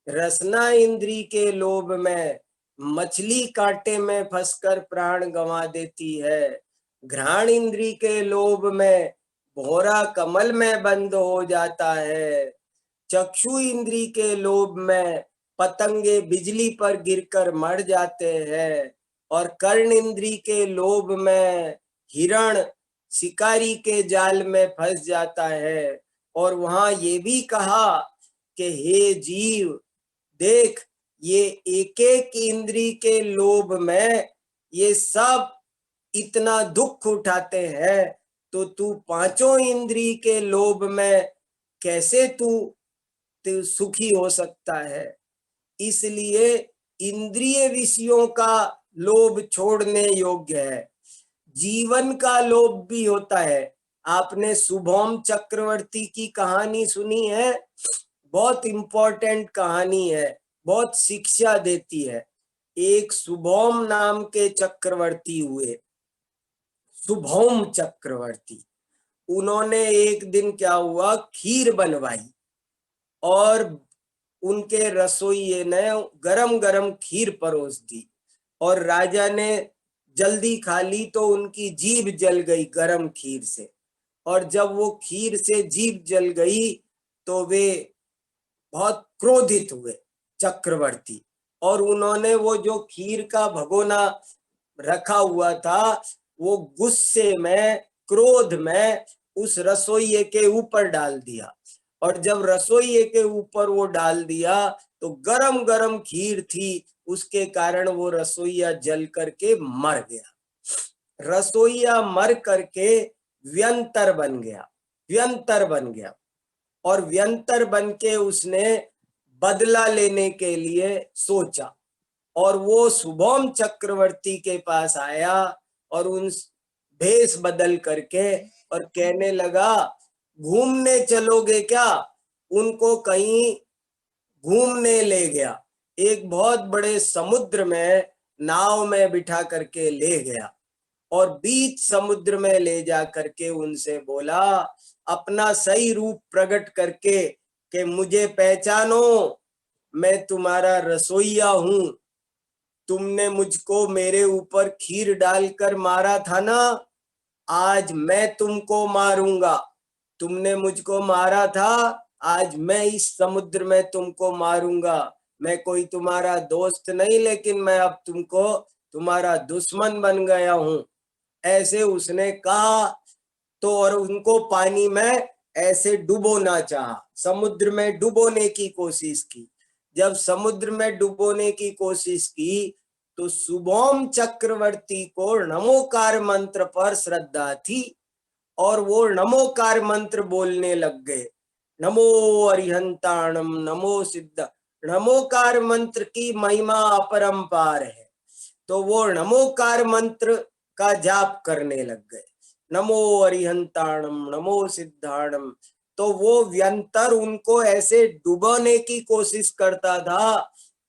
[SPEAKER 3] रसना इंद्री के लोभ में मछली कांटे में फंसकर प्राण गंवा देती है, घ्राण इंद्री के लोभ में भौरा कमल में बंद हो जाता है, चक्षु इंद्री के लोभ में पतंगे बिजली पर गिरकर मर जाते हैं, और कर्ण इंद्री के लोभ में हिरण शिकारी के जाल में फंस जाता है। और वहां ये भी कहा कि हे जीव देख, ये एक एक इंद्री के लोभ में ये सब इतना दुख उठाते हैं, तो तू 5 इंद्री के लोभ में कैसे तू सुखी हो सकता है। इसलिए इंद्रिय विषयों का लोभ छोड़ने योग्य है। जीवन का लोभ भी होता है, आपने शुभम चक्रवर्ती की कहानी सुनी है? बहुत इंपॉर्टेंट कहानी है, बहुत शिक्षा देती है। एक शुभम नाम के चक्रवर्ती हुए, शुभम चक्रवर्ती। उन्होंने एक दिन क्या हुआ, खीर बनवाई और उनके रसोइये ने गरम गरम खीर परोस दी और राजा ने जल्दी खा ली तो उनकी जीभ जल गई गरम खीर से। और जब वो खीर से जीभ जल गई तो वे बहुत क्रोधित हुए चक्रवर्ती, और उन्होंने वो जो खीर का भगोना रखा हुआ था वो गुस्से में, क्रोध में उस रसोइये के ऊपर डाल दिया। और जब रसोइये के ऊपर वो डाल दिया तो गरम गरम खीर थी, उसके कारण वो रसोइया जल करके मर गया। रसोइया मर करके व्यंतर बन गया, व्यंतर बन गया। और व्यंतर बन के उसने बदला लेने के लिए सोचा और वो शुभम चक्रवर्ती के पास आया और उन भेष बदल करके और कहने लगा, घूमने चलोगे क्या? उनको कहीं घूमने ले गया, एक बहुत बड़े समुद्र में नाव में बिठा करके ले गया और बीच समुद्र में ले जा करके उनसे बोला, अपना सही रूप प्रकट करके कि मुझे पहचानो, मैं तुम्हारा रसोइया हूं। तुमने मुझको मेरे ऊपर खीर डालकर मारा था ना, आज मैं तुमको मारूंगा। तुमने मुझको मारा था, आज मैं इस समुद्र में तुमको मारूंगा। मैं कोई तुम्हारा दोस्त नहीं, लेकिन मैं अब तुमको तुम्हारा दुश्मन बन गया हूं। ऐसे उसने कहा तो, और उनको पानी में ऐसे डुबोना चाहा, समुद्र में डुबोने की कोशिश की। जब समुद्र में डुबोने की कोशिश की तो शुभम चक्रवर्ती को नमोकार मंत्र पर श्रद्धा थी और वो नमोकार मंत्र बोलने लग गए, नमो अरिहंताणम नमो सिद्ध। नमोकार मंत्र की महिमा अपरंपार है, तो वो नमोकार मंत्र का जाप करने लग गए, नमो अरिहंताणम नमो सिद्धाणम। तो वो व्यंतर उनको ऐसे डुबोने की कोशिश करता था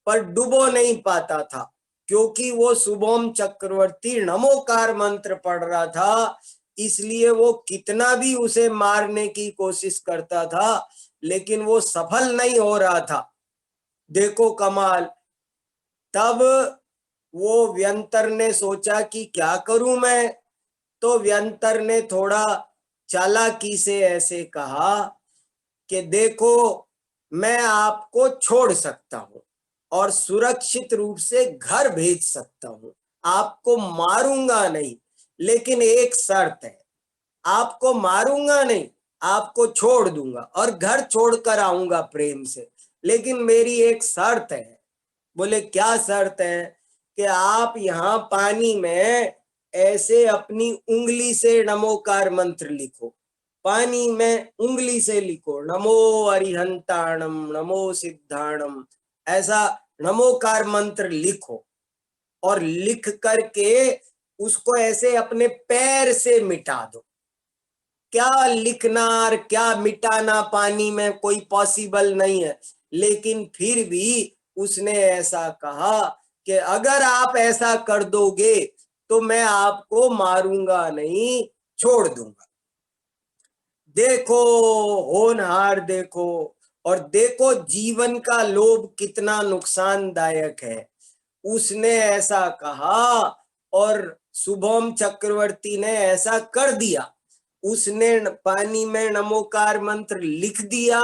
[SPEAKER 3] पर डुबो नहीं पाता था, क्योंकि वो शुभम चक्रवर्ती नमोकार मंत्र पढ़ रहा था। इसलिए वो कितना भी उसे मारने की कोशिश करता था लेकिन वो सफल नहीं हो रहा था। देखो कमाल। तब वो व्यंतर ने सोचा कि क्या करूं मैं, तो व्यंतर ने थोड़ा चालाकी से ऐसे कहा कि देखो, मैं आपको छोड़ सकता हूं और सुरक्षित रूप से घर भेज सकता हूं, आपको मारूंगा नहीं, लेकिन एक शर्त है, आपको मारूंगा नहीं, आपको छोड़ दूंगा और घर छोड़कर आऊंगा प्रेम से, लेकिन मेरी एक शर्त है। बोले क्या शर्त है? कि आप यहाँ पानी में ऐसे अपनी उंगली से नमोकार मंत्र लिखो, पानी में उंगली से लिखो, नमो अरिहंताणम नमो सिद्धाणम, ऐसा नमोकार मंत्र लिखो और लिख करके उसको ऐसे अपने पैर से मिटा दो। क्या लिखना और क्या मिटाना पानी में कोई पॉसिबल नहीं है, लेकिन फिर भी उसने ऐसा कहा कि अगर आप ऐसा कर दोगे तो मैं आपको मारूंगा नहीं, छोड़ दूंगा। देखो होनहार, देखो, और देखो जीवन का लोभ कितना नुकसानदायक है। उसने ऐसा कहा और शुभम चक्रवर्ती ने ऐसा कर दिया। उसने पानी में नमोकार मंत्र लिख दिया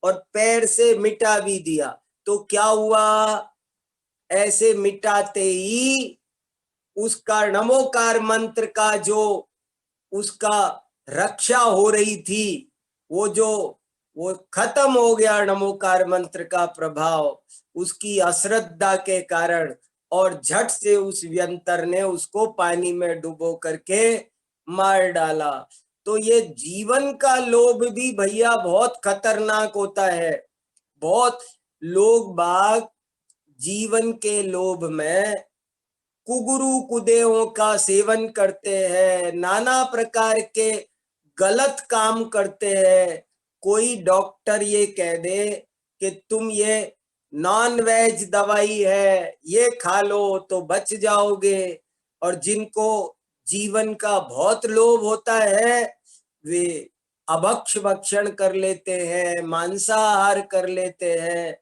[SPEAKER 3] और पैर से मिटा भी दिया। तो क्या हुआ? ऐसे मिटाते ही उसका नमोकार मंत्र का जो उसका रक्षा हो रही थी, वो खत्म हो गया नमोकार मंत्र का प्रभाव उसकी अश्रद्धा के कारण, और झट से उस व्यंतर ने उसको पानी में डुबो करके मार डाला। तो ये जीवन का लोभ भी भैया बहुत खतरनाक होता है। बहुत लोग बाग जीवन के लोभ में कुगुरु कुदेहों का सेवन करते हैं, नाना प्रकार के गलत काम करते हैं। कोई डॉक्टर ये कह दे कि तुम ये नॉन वेज दवाई है, ये खा लो तो बच जाओगे, और जिनको जीवन का बहुत लोभ होता है वे अभक्ष भक्षण कर लेते हैं, मांसाहार कर लेते हैं।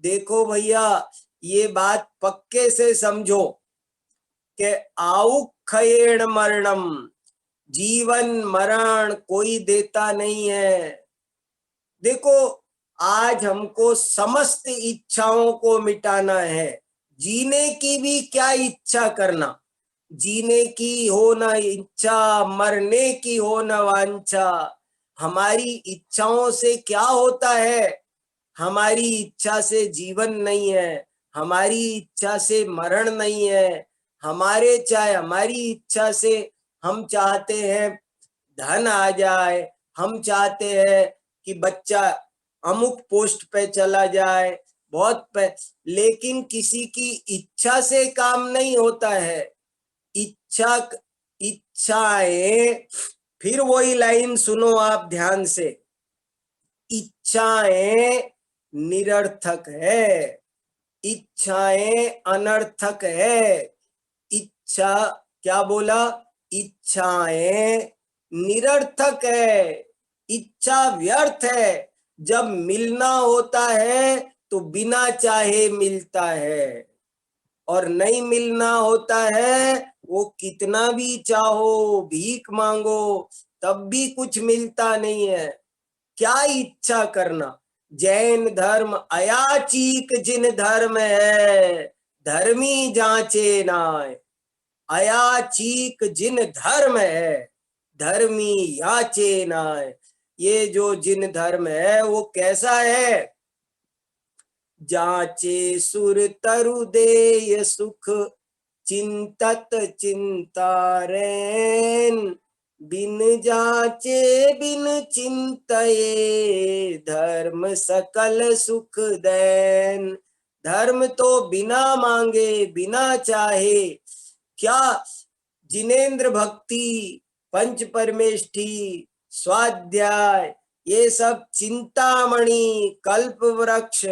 [SPEAKER 3] देखो भैया, ये बात पक्के से समझो कि आउखयेण मरणम, जीवन मरण कोई देता नहीं है। देखो, आज हमको समस्त इच्छाओं को मिटाना है। जीने की भी क्या इच्छा करना, जीने की हो न इच्छा, मरने की हो न वांछा। हमारी इच्छाओं से क्या होता है? हमारी इच्छा से जीवन नहीं है, हमारी इच्छा से मरण नहीं है। हमारी इच्छा से हम चाहते हैं धन आ जाए, हम चाहते हैं कि बच्चा अमुक पोस्ट पे चला जाए, लेकिन किसी की इच्छा से काम नहीं होता है। इच्छाएं, फिर वही लाइन सुनो आप ध्यान से, इच्छाएं निरर्थक है, इच्छाएं अनर्थक है। इच्छा, क्या बोला? इच्छाएं निरर्थक है, इच्छा व्यर्थ है। जब मिलना होता है तो बिना चाहे मिलता है, और नहीं मिलना होता है वो कितना भी चाहो, भीख मांगो, तब भी कुछ मिलता नहीं है। क्या इच्छा करना? जैन धर्म अयाचीक जिन धर्म है, धर्मी जांचे नाय। अयाचीक जिन धर्म है, धर्मी याचे नाय। ये जो जिन धर्म है वो कैसा है? जाचे सुर तरु देय सुख, चिंतत चिंतारेन। बिन जाचे बिन चिंतये, धर्म सकल सुख देन। धर्म तो बिना मांगे बिना चाहे, क्या जिनेन्द्र भक्ति, पंच परमेष्ठी, स्वाध्याय, ये सब चिंतामणि, कल्प वृक्ष,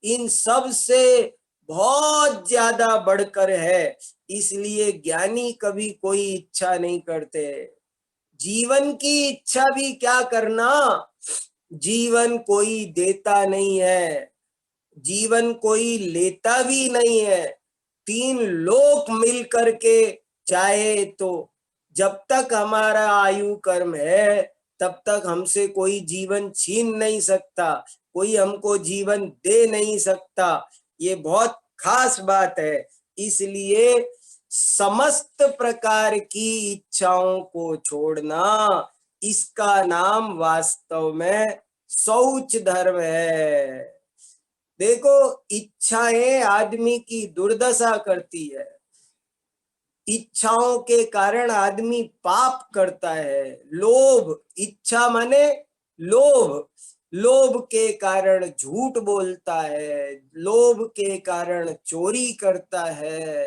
[SPEAKER 3] इन सब से बहुत ज्यादा बढ़कर है। इसलिए ज्ञानी कभी कोई इच्छा नहीं करते। जीवन की इच्छा भी क्या करना? जीवन कोई देता नहीं है, जीवन कोई लेता भी नहीं है। तीन लोक मिल करके चाहे तो जब तक हमारा आयु कर्म है तब तक हमसे कोई जीवन छीन नहीं सकता, कोई हमको जीवन दे नहीं सकता। ये बहुत खास बात है। इसलिए समस्त प्रकार की इच्छाओं को छोड़ना, इसका नाम वास्तव में शौच धर्म है। देखो, इच्छाएं आदमी की दुर्दशा करती है। इच्छाओं के कारण आदमी पाप करता है। लोभ, इच्छा माने लोभ, लोभ के कारण झूठ बोलता है, लोभ के कारण चोरी करता है,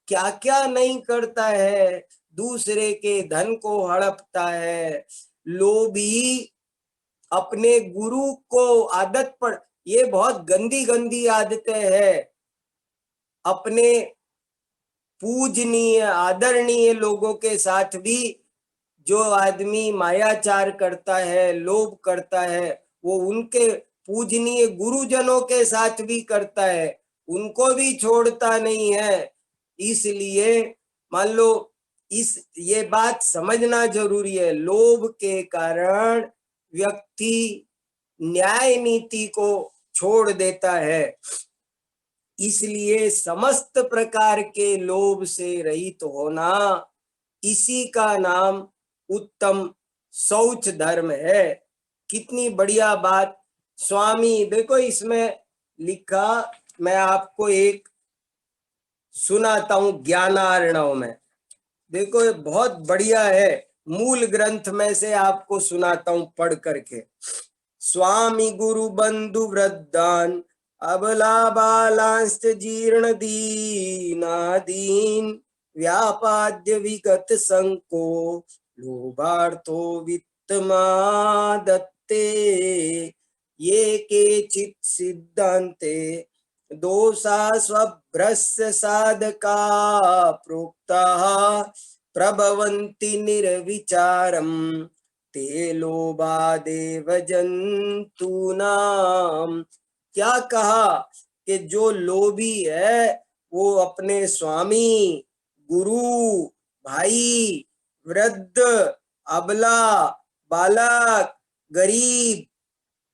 [SPEAKER 3] क्या क्या नहीं करता है, दूसरे के धन को हड़पता है। लोभी अपने गुरु को आदत पड़, ये बहुत गंदी गंदी आदतें हैं। अपने पूजनीय आदरणीय लोगों के साथ भी जो आदमी मायाचार करता है, लोभ करता है, वो उनके पूजनीय गुरुजनों के साथ भी करता है, उनको भी छोड़ता नहीं है। इसलिए मान लो, ये बात समझना जरूरी है। लोभ के कारण व्यक्ति न्याय नीति को छोड़ देता है। इसलिए समस्त प्रकार के लोभ से रहित होना, इसी का नाम उत्तम शौच धर्म है। कितनी बढ़िया बात स्वामी, देखो इसमें लिखा, मैं आपको एक सुनाता हूं ज्ञानार्णव में। देखो ये बहुत बढ़िया है, मूल ग्रंथ में से आपको सुनाता हूं पढ़ करके। स्वामी गुरु बंधु वृद्धान, अबला बालांश्च जीर्ण दीनादीन, व्यापाद्य विगत संको, लोभार्थो दत्ते ये केचित् सिद्धान्ते दोषा स्वभ्रस्य साधका प्रोक्ताः प्रभवन्ति निर्विचारम् ते लोभादेव जंतूनाम। क्या कहा कि जो लोभी है वो अपने स्वामी, गुरु, भाई, वृद्ध, अबला, बालक, गरीब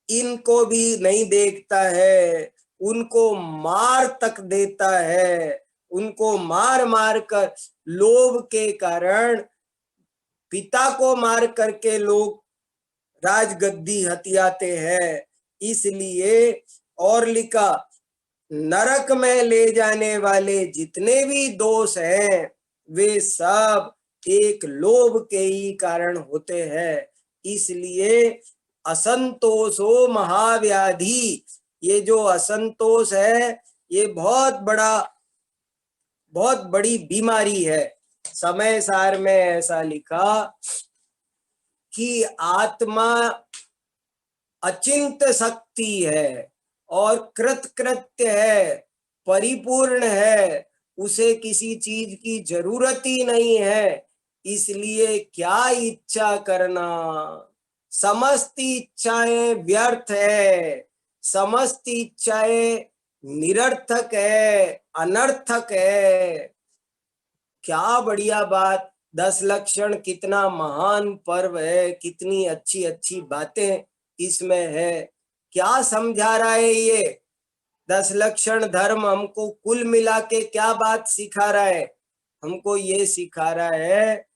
[SPEAKER 3] इनको भी नहीं देखता है, उनको मार तक देता है, उनको मार मार कर लोभ के कारण पिता को मार करके लोग राजगद्दी हथियाते हैं। इसलिए और लिखा, नरक में ले जाने वाले जितने भी दोष हैं वे सब एक लोभ के ही कारण होते हैं। इसलिए असंतोषो महाव्याधि, ये जो असंतोष है ये बहुत बड़ी बीमारी है। समय सार में ऐसा लिखा कि आत्मा अचिंत शक्ति है और कृतकृत्य है, परिपूर्ण है, उसे किसी चीज की जरूरत ही नहीं है, इसलिए क्या इच्छा करना। समस्त इच्छाएं व्यर्थ है, समस्त इच्छाएं निरर्थक है, अनर्थक है। क्या बढ़िया बात, 10 लक्षण कितना महान पर्व है, कितनी अच्छी अच्छी बातें इसमें है। क्या समझा रहा है ये 10 लक्षण धर्म हमको कुल मिला के क्या बात सिखा रहा है? हमको ये सिखा रहा है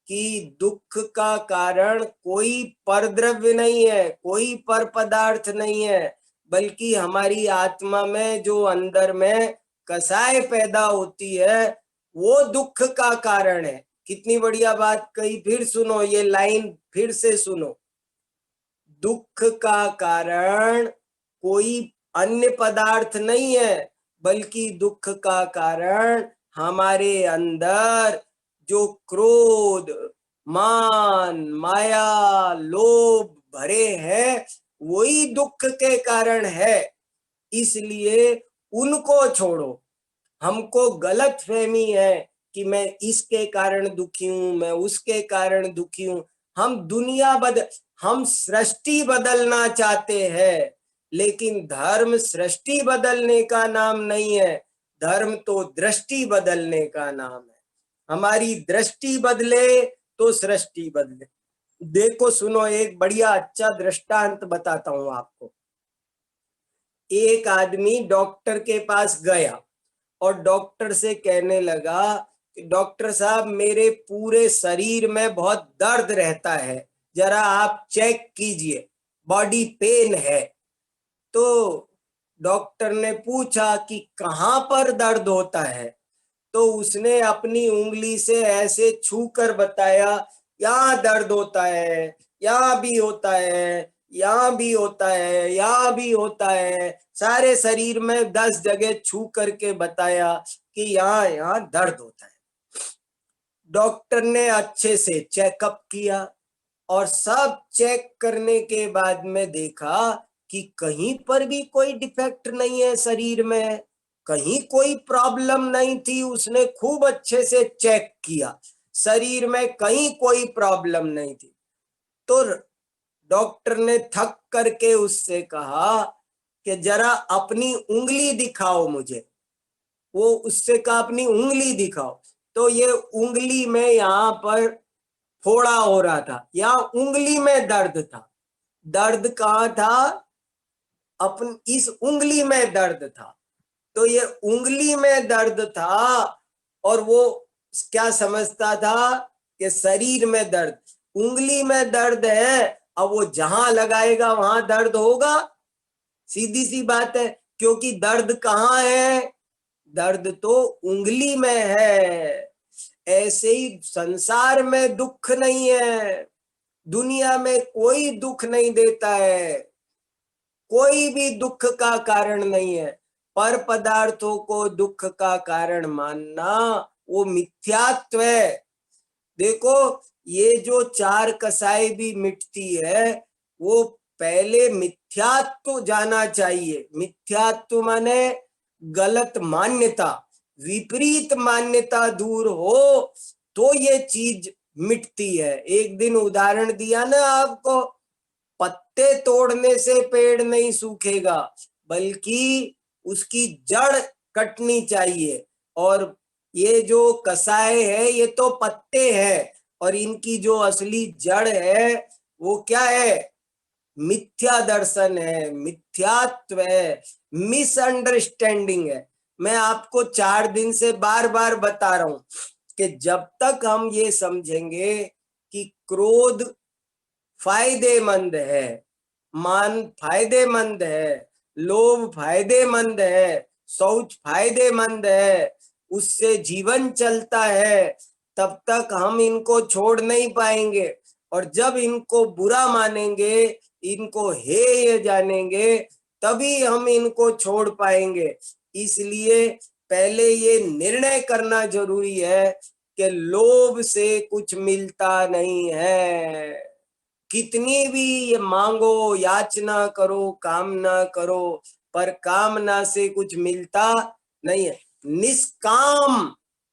[SPEAKER 3] कि दुख का कारण कोई परद्रव्य नहीं है, कोई पर पदार्थ नहीं है, बल्कि हमारी आत्मा में जो अंदर में कसाय पैदा होती है वो दुख का कारण है। कितनी बढ़िया बात कही, फिर सुनो ये लाइन, फिर से सुनो। दुख का कारण कोई अन्य पदार्थ नहीं है, बल्कि दुख का कारण हमारे अंदर जो क्रोध, मान, माया, लोभ भरे हैं वही दुख के कारण है। इसलिए उनको छोड़ो। हमको गलत फहमी है कि मैं इसके कारण दुखी हूं, मैं उसके कारण दुखी हूं। हम सृष्टि बदलना चाहते हैं, लेकिन धर्म सृष्टि बदलने का नाम नहीं है, धर्म तो दृष्टि बदलने का नाम है। हमारी दृष्टि बदले तो सृष्टि बदले। देखो सुनो, एक बढ़िया अच्छा दृष्टांत बताता हूं आपको। एक आदमी डॉक्टर के पास गया और डॉक्टर से कहने लगा कि डॉक्टर साहब मेरे पूरे शरीर में बहुत दर्द रहता है, जरा आप चेक कीजिए, बॉडी पेन है। तो डॉक्टर ने पूछा कि कहाँ पर दर्द होता है, तो उसने अपनी उंगली से ऐसे छू कर बताया, यहाँ दर्द होता है, यहाँ भी होता है, यहाँ भी होता है, यहाँ भी होता है, सारे शरीर में 10 जगह छू करके बताया कि यहाँ यहाँ दर्द होता है। डॉक्टर ने अच्छे से चेकअप किया और सब चेक करने के बाद में देखा कि कहीं पर भी कोई डिफेक्ट नहीं है शरीर में, कहीं कोई प्रॉब्लम नहीं थी। उसने खूब अच्छे से चेक किया, शरीर में कहीं कोई प्रॉब्लम नहीं थी। तो डॉक्टर ने थक करके उससे कहा कि जरा अपनी उंगली दिखाओ मुझे। वो उससे कहा अपनी उंगली दिखाओ। तो ये उंगली में यहाँ पर फोड़ा हो रहा था, यहाँ उंगली में दर्द था। दर्द कहाँ था? इस उंगली में दर्द था। तो ये उंगली में दर्द था और वो क्या समझता था कि शरीर में दर्द, उंगली में दर्द है, अब वो जहां लगाएगा वहां दर्द होगा, सीधी सी बात है। क्योंकि दर्द कहाँ है? दर्द तो उंगली में है। ऐसे ही संसार में दुख नहीं है, दुनिया में कोई दुख नहीं देता है, कोई भी दुख का कारण नहीं है। पर पदार्थों को दुख का कारण मानना वो मिथ्यात्व है। देखो ये जो चार कसाई भी मिटती है, वो पहले मिथ्यात्व जाना चाहिए। मिथ्यात्व माने गलत मान्यता, विपरीत मान्यता दूर हो तो ये चीज मिटती है। एक दिन उदाहरण दिया ना आपको, पत्ते तोड़ने से पेड़ नहीं सूखेगा, बल्कि उसकी जड़ कटनी चाहिए। और ये जो कसाय है ये तो पत्ते हैं, और इनकी जो असली जड़ है वो क्या है? मिथ्या दर्शन है, मिथ्यात्व है, मिसअंडरस्टैंडिंग है। मैं आपको 4 दिन से बार बार बता रहा हूं कि जब तक हम ये समझेंगे कि क्रोध फायदेमंद है, मान फायदेमंद है, लोभ फायदेमंद है, शौच फायदेमंद है, उससे जीवन चलता है, तब तक हम इनको छोड़ नहीं पाएंगे। और जब इनको बुरा मानेंगे, इनको हेय जानेंगे, तभी हम इनको छोड़ पाएंगे। इसलिए पहले ये निर्णय करना जरूरी है कि लोभ से कुछ मिलता नहीं है। कितनी भी ये मांगो, याचना करो, कामना करो, पर कामना से कुछ मिलता नहीं है। निष्काम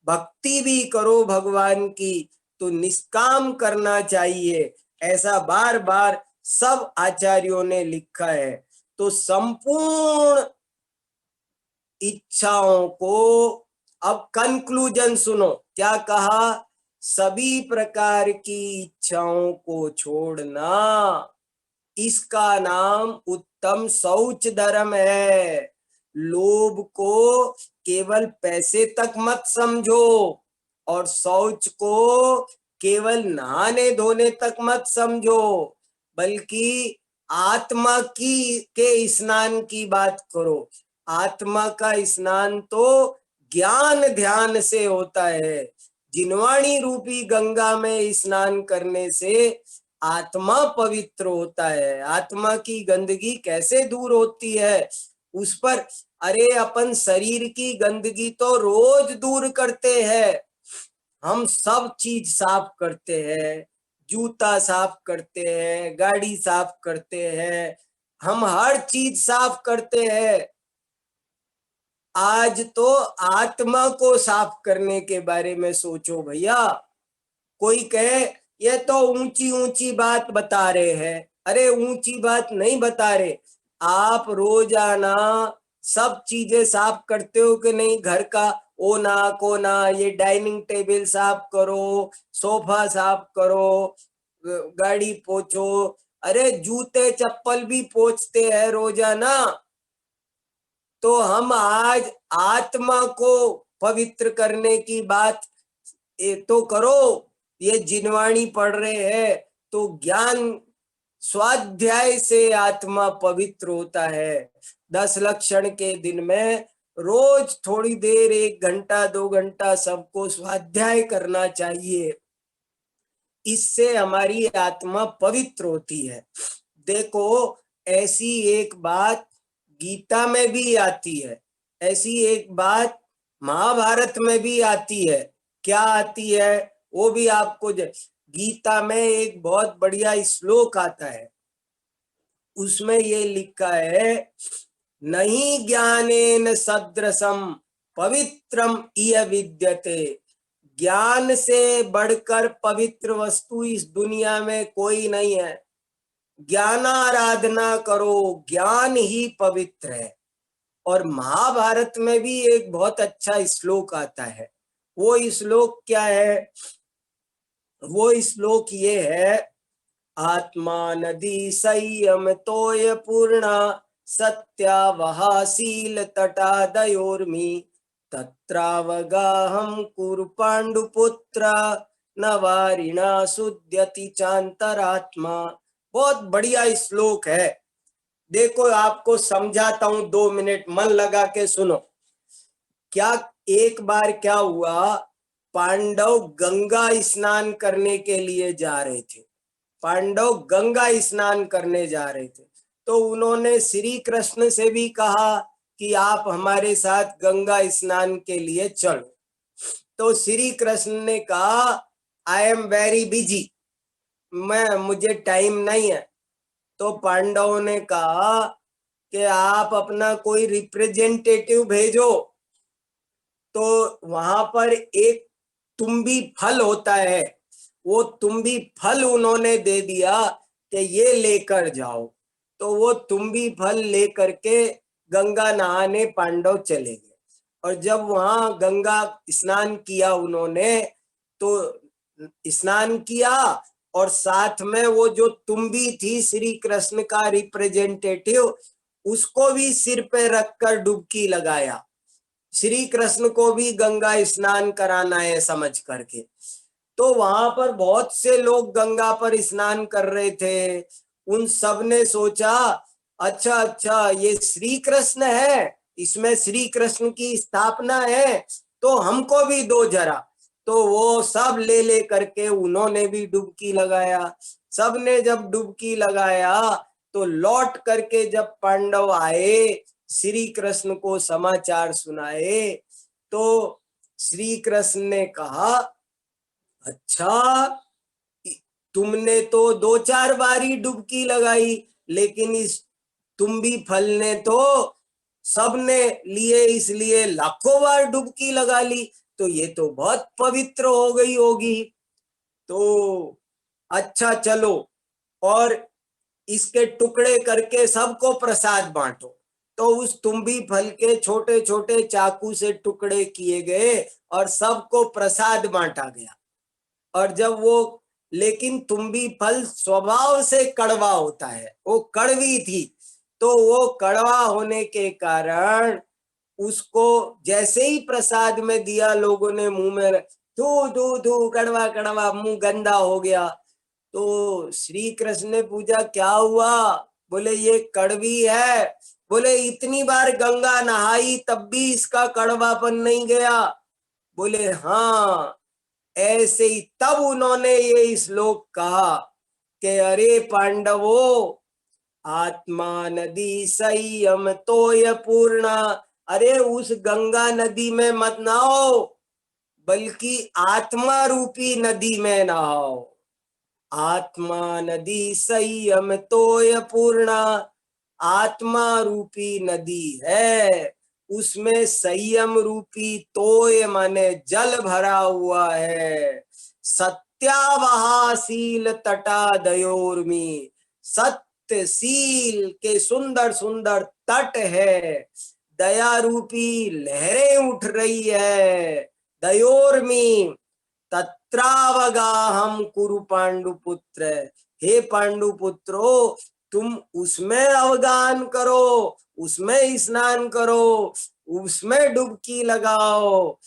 [SPEAKER 3] भक्ति भी करो भगवान की, तो निष्काम करना चाहिए, ऐसा बार बार सब आचार्यों ने लिखा है। तो संपूर्ण इच्छाओं को, अब कंक्लूजन सुनो, क्या कहा? सभी प्रकार की इच्छाओं को छोड़ना, इसका नाम उत्तम शौच धर्म है। लोभ को केवल पैसे तक मत समझो, और शौच को केवल नहाने धोने तक मत समझो, बल्कि आत्मा की के स्नान की बात करो। आत्मा का स्नान तो ज्ञान ध्यान से होता है। जिनवाणी रूपी गंगा में स्नान करने से आत्मा पवित्र होता है। आत्मा की गंदगी कैसे दूर होती है? उस पर, अरे अपन शरीर की गंदगी तो रोज दूर करते हैं। हम सब चीज साफ करते हैं, जूता साफ करते हैं, गाड़ी साफ करते हैं, हम हर चीज साफ करते हैं। आज तो आत्मा को साफ करने के बारे में सोचो भैया। कोई कहे ये तो ऊंची ऊंची बात बता रहे हैं, अरे ऊंची बात नहीं बता रहे। आप रोजाना सब चीजें साफ करते हो कि नहीं? घर का ओना कोना, ये डाइनिंग टेबल साफ करो, सोफा साफ करो, गाड़ी पोछो, अरे जूते चप्पल भी पोछते हैं रोजाना। तो हम आज आत्मा को पवित्र करने की बात तो करो। ये जिनवाणी पढ़ रहे हैं तो ज्ञान स्वाध्याय से आत्मा पवित्र होता है। 10 लक्षण के दिन में रोज थोड़ी देर, 1 घंटा 2 घंटा सबको स्वाध्याय करना चाहिए। इससे हमारी आत्मा पवित्र होती है। देखो, ऐसी एक बात गीता में भी आती है, ऐसी एक बात महाभारत में भी आती है। क्या आती है वो भी आपको गीता में एक बहुत बढ़िया श्लोक आता है, उसमें ये लिखा है, नहीं ज्ञानेन सदृशम पवित्रम इह विद्यते। ज्ञान से बढ़कर पवित्र वस्तु इस दुनिया में कोई नहीं है। ज्ञानाराधना करो, ज्ञान ही पवित्र है। और महाभारत में भी एक बहुत अच्छा श्लोक आता है। वो श्लोक क्या है? वो श्लोक ये है, आत्मा नदी संयम तोय पूर्णा सत्यावहाशील तटादयोर्मि तत्रावगाहम कुरु पांडुपुत्र नवारिणा शुद्ध्यति चांतरात्मा। बहुत बढ़िया श्लोक है। देखो आपको समझाता हूं, 2 मिनट मन लगा के सुनो। क्या एक बार क्या हुआ, पांडव गंगा स्नान करने के लिए जा रहे थे। पांडव गंगा स्नान करने जा रहे थे, तो उन्होंने श्री कृष्ण से भी कहा कि आप हमारे साथ गंगा स्नान के लिए चलो। तो श्री कृष्ण ने कहा, आई एम वेरी बिजी, मुझे टाइम नहीं है। तो पांडवों ने कहा कि आप अपना कोई रिप्रेजेंटेटिव भेजो। तो वहां पर एक तुम्बी फल होता है, वो तुम्बी फल उन्होंने दे दिया कि ये लेकर जाओ। तो वो तुम्बी फल लेकर के गंगा नहाने पांडव चले गए। और जब वहां गंगा स्नान किया उन्होंने, तो स्नान किया और साथ में वो जो तुम्बी थी श्री कृष्ण का रिप्रेजेंटेटिव, उसको भी सिर पे रखकर डुबकी लगाया। श्री कृष्ण को भी गंगा स्नान कराना है समझ करके। तो वहां पर बहुत से लोग गंगा पर स्नान कर रहे थे। उन सब ने सोचा, अच्छा अच्छा ये श्री कृष्ण है, इसमें श्री कृष्ण की स्थापना है, तो हमको भी दो जरा। तो वो सब ले करके उन्होंने भी डुबकी लगाया। सब ने जब डुबकी लगाया तो लौट करके जब पांडव आए, श्री कृष्ण को समाचार सुनाए, तो श्री कृष्ण ने कहा, अच्छा तुमने तो 2-4 बारी डुबकी लगाई, लेकिन इस तुम्बी फल ने तो सबने लिए, इसलिए लाखों बार डुबकी लगा ली, तो ये तो बहुत पवित्र हो गई होगी। तो अच्छा चलो, और इसके टुकड़े करके सबको प्रसाद बांटो। तो उस तुम्बी फल के छोटे छोटे चाकू से टुकड़े किए गए और सबको प्रसाद बांटा गया। और जब वो, लेकिन तुम्बी फल स्वभाव से कड़वा होता है, वो कड़वी थी। तो वो कड़वा होने के कारण उसको जैसे ही प्रसाद में दिया, लोगों ने मुंह में थू थू थू, कड़वा कड़वा, मुंह गंदा हो गया। तो श्री कृष्ण ने पूछा क्या हुआ? बोले ये कड़वी है। बोले इतनी बार गंगा नहाई तब भी इसका कड़वापन नहीं गया? बोले हाँ। ऐसे ही तब उन्होंने ये श्लोक कहा कि अरे पांडवों, आत्मा नदी संयम तोय पूर्णा। अरे उस गंगा नदी में मत नहाओ, बल्कि आत्मा रूपी नदी में नहाओ। आत्मा नदी संयम तोय पूर्णा, आत्मा रूपी नदी है, उसमें संयम रूपी तोय माने जल भरा हुआ है। सत्यावहाशील तटादयोर्मी, सत्यशील के सुंदर सुंदर तट है, दया रूपी लहरें उठ रही है। दयोर्मी तत्रावगाहम कुरु पांडुपुत्र, हे पांडुपुत्रो तुम उसमें अवगान करो, उसमें स्नान करो, उसमें डुबकी लगाओ।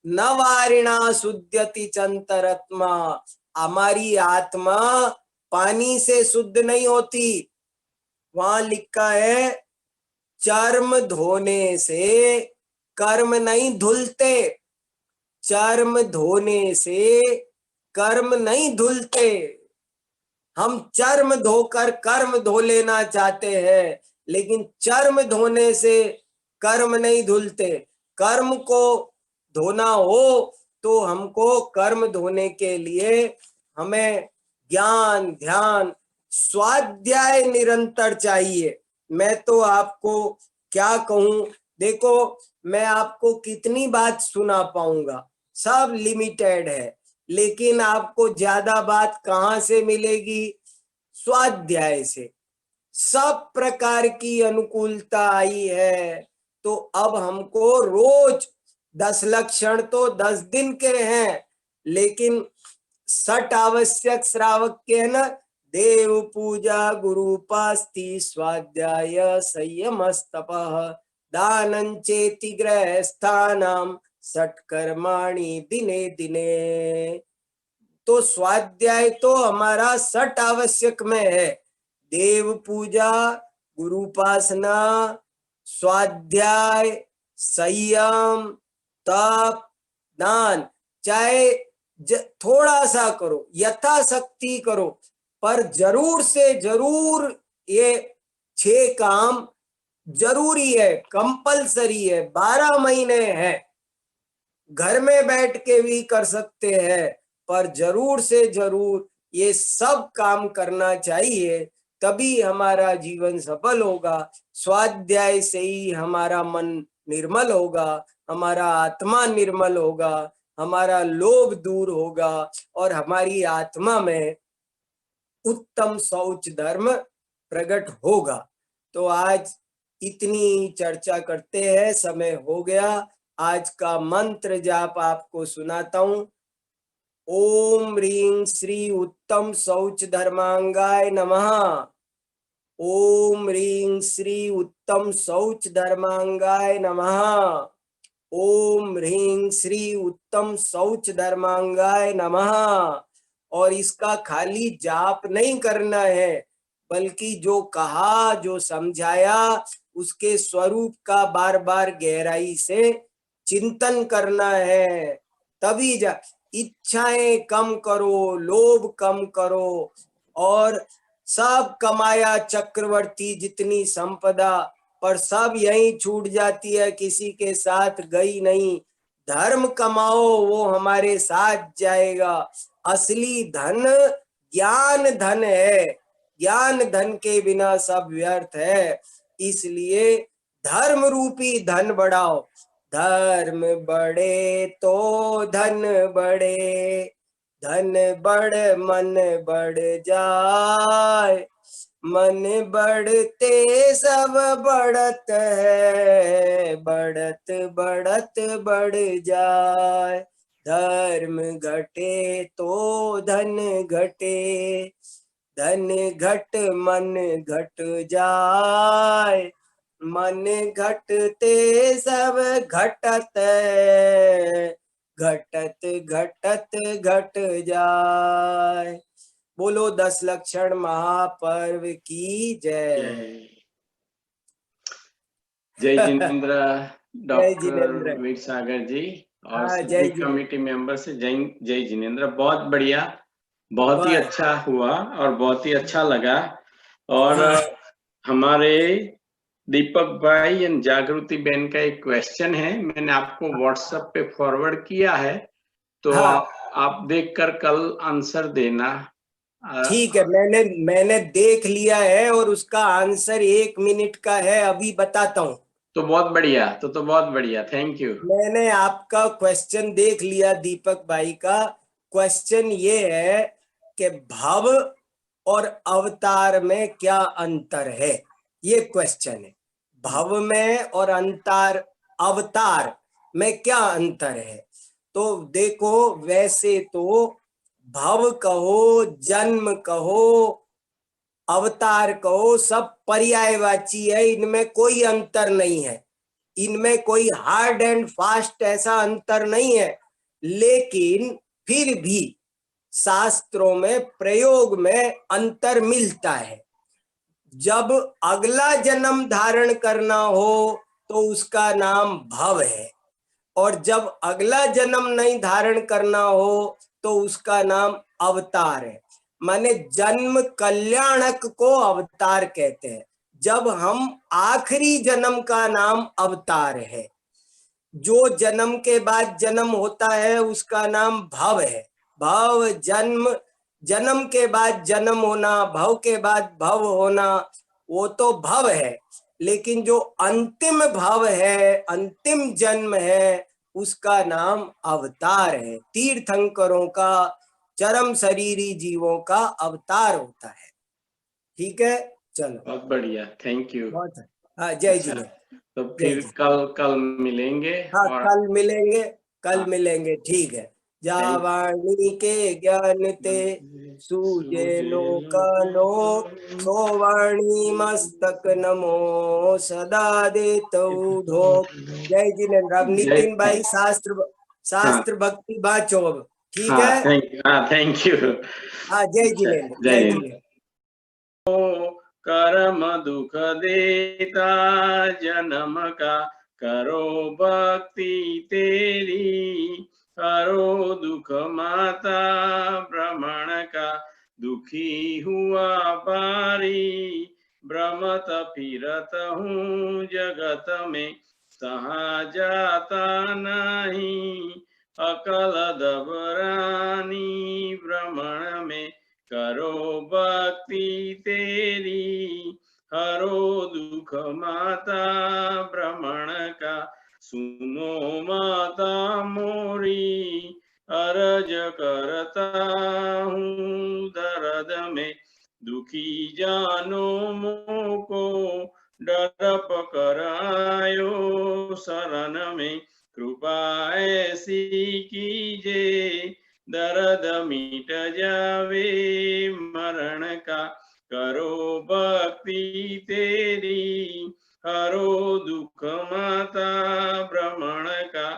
[SPEAKER 3] न वारिणा शुद्धति चंतरात्मा, हमारी आत्मा पानी से शुद्ध नहीं होती। वहां लिखा है चर्म धोने से कर्म नहीं धुलते, चर्म धोने से कर्म नहीं धुलते। हम चर्म धोकर कर्म धो लेना चाहते हैं, लेकिन चर्म धोने से कर्म नहीं धुलते। कर्म को धोना हो तो हमको कर्म धोने के लिए हमें ज्ञान, ध्यान, स्वाध्याय निरंतर चाहिए। मैं तो आपको क्या कहूं, देखो मैं आपको कितनी बात सुना पाऊंगा, सब लिमिटेड है। लेकिन आपको ज्यादा बात कहाँ से मिलेगी? स्वाध्याय से। सब प्रकार की अनुकूलता आई है। तो अब हमको रोज 10 लक्षण तो 10 दिन के हैं, लेकिन 60 आवश्यक श्रावक के है ना, देव पूजा, गुरु उपास्ति, स्वाध्याय, संयमस्तपः, दानं चेति गृहस्थानां, षट्कर्माणि दिने दिने। तो स्वाध्याय तो हमारा 60 आवश्यक में है। देव पूजा, गुरु उपासना, स्वाध्याय, संयम, तप, दान, चाहे थोड़ा सा करो, यथाशक्ति करो, पर जरूर से जरूर ये 6 काम जरूरी है, कंपलसरी है, 12 महीने है। घर में बैठ के भी कर सकते हैं, पर जरूर से जरूर ये सब काम करना चाहिए, तभी हमारा जीवन सफल होगा। स्वाध्याय से ही हमारा मन निर्मल होगा, हमारा आत्मा निर्मल होगा, हमारा लोभ दूर होगा और हमारी आत्मा में उत्तम शौच धर्म प्रकट होगा। तो आज इतनी चर्चा करते हैं, समय हो गया। आज का मंत्र जाप आपको सुनाता हूं। ओम ह्रीं श्री उत्तम शौच धर्मांगाय नमः। ओम ह्रीं श्री उत्तम शौच धर्मांगाय नमः। ओम ह्रीं श्री उत्तम शौच धर्मांगाय नमः। और इसका खाली जाप नहीं करना है, बल्कि जो कहा, जो समझाया, उसके स्वरूप का बार बार गहराई से चिंतन करना है। तभी इच्छाएं कम करो, लोभ कम करो, और सब कमाया चक्रवर्ती जितनी संपदा, पर सब यहीं छूट जाती है, किसी के साथ गई नहीं। धर्म कमाओ, वो हमारे साथ जाएगा। असली धन ज्ञान धन है, ज्ञान धन के बिना सब व्यर्थ है। इसलिए धर्म रूपी धन बढ़ाओ। धर्म बढ़े तो धन बढ़े, धन बढ़ मन बढ़ जाए, मन बढ़ते सब बढ़त है, बढ़त बढ़त बढ़ जाए। धर्म घटे तो धन घटे, धन घट मन घट जाए, मन घटते सब घटत है, घटत घटत घट जाए। बोलो 10 लक्षण महापर्व की जय।
[SPEAKER 2] जय जिनेंद्र
[SPEAKER 3] जय
[SPEAKER 2] डॉक्टर
[SPEAKER 3] जिनेंद्र।
[SPEAKER 2] वीर सागर जी और
[SPEAKER 3] हाँ,
[SPEAKER 2] सभी
[SPEAKER 3] जय जिनेंद्र।
[SPEAKER 2] कमेटी मेंबर से जय जय जिनेंद्र। बहुत बढ़िया, बहुत ही
[SPEAKER 3] बस।
[SPEAKER 2] अच्छा हुआ और बहुत ही अच्छा लगा। और
[SPEAKER 3] हाँ,
[SPEAKER 2] हमारे दीपक भाई एंड जागृति बहन का एक क्वेश्चन है, मैंने आपको व्हाट्सएप पे फॉरवर्ड किया है, तो
[SPEAKER 3] हाँ,
[SPEAKER 2] आप देखकर कल आंसर देना।
[SPEAKER 3] ठीक है। मैंने देख लिया है और उसका आंसर 1 मिनट का है, अभी बताता हूँ।
[SPEAKER 2] तो बहुत बढ़िया, तो बहुत बढ़िया, थैंक यू।
[SPEAKER 3] मैंने आपका क्वेश्चन देख लिया, दीपक भाई का क्वेश्चन ये है कि भव और अवतार में क्या अंतर है, ये क्वेश्चन है। भव में और अवतार में क्या अंतर है? तो देखो, वैसे तो भव कहो, जन्म कहो, अवतार कहो, सब पर्यायवाची है, इनमें कोई अंतर नहीं है। इनमें कोई हार्ड एंड फास्ट ऐसा अंतर नहीं है। लेकिन फिर भी शास्त्रों में प्रयोग में अंतर मिलता है। जब अगला जन्म धारण करना हो तो उसका नाम भव है, और जब अगला जन्म नहीं धारण करना हो तो उसका नाम अवतार है। माने जन्म कल्याणक को अवतार कहते हैं। जब हम आखिरी जन्म का नाम अवतार है। जो जन्म के बाद जन्म होता है उसका नाम भव है। भव जन्म, जन्म के बाद जन्म होना, भव के बाद भव होना, वो तो भव है। लेकिन जो अंतिम भव है, अंतिम जन्म है, उसका नाम अवतार है। तीर्थंकरों का, चरम शरीरी जीवों का अवतार होता है। ठीक है, चलो,
[SPEAKER 2] बहुत बढ़िया, थैंक यू।
[SPEAKER 3] बहुत है। हाँ, जय
[SPEAKER 2] अच्छा,
[SPEAKER 3] जिने,
[SPEAKER 2] तो
[SPEAKER 3] जय
[SPEAKER 2] फिर
[SPEAKER 3] जी।
[SPEAKER 2] कल मिलेंगे।
[SPEAKER 3] हाँ,
[SPEAKER 2] और
[SPEAKER 3] कल मिलेंगे, कल
[SPEAKER 2] हाँ,
[SPEAKER 3] मिलेंगे, ठीक है।
[SPEAKER 2] थैंक
[SPEAKER 3] जावाणी के ज्ञान ते सूजे लोक लोक, सो वाणी मस्तक नमो सदा देत ढोक। जय जिनेन्द्र। अब
[SPEAKER 2] जय,
[SPEAKER 3] नितिन भाई
[SPEAKER 2] हाँ
[SPEAKER 3] शास्त्र भक्ति बाचो अब, ठीक
[SPEAKER 2] हाँ,
[SPEAKER 3] है।
[SPEAKER 2] Thank you.
[SPEAKER 3] हाँ, जय
[SPEAKER 2] अच्छा,
[SPEAKER 3] जिनेन्द्र,
[SPEAKER 2] जय
[SPEAKER 3] जय
[SPEAKER 2] हिंद।
[SPEAKER 3] जिनेन्द्र।
[SPEAKER 2] कर्म दुख देता जन्म का, करो भक्ति तेरी, करो दुख माता ब्राह्मण का, दुखी हुआ पारी, भ्रमत फिरत हूँ जगत में, सहा जाता नहीं, अकल दबरानी भ्रमण में करो भक्ति तेरी, हरो दुख माता भ्रमण का सुनो माता मोरी, अरज करता हूँ दर्द में दुखी जानो मोको, डर पकड़ायो शरण में कृपा ऐसी कीजे, दर्द मिट जावे मरण का करो भक्ति तेरी, हरो दुख माता भ्रमण का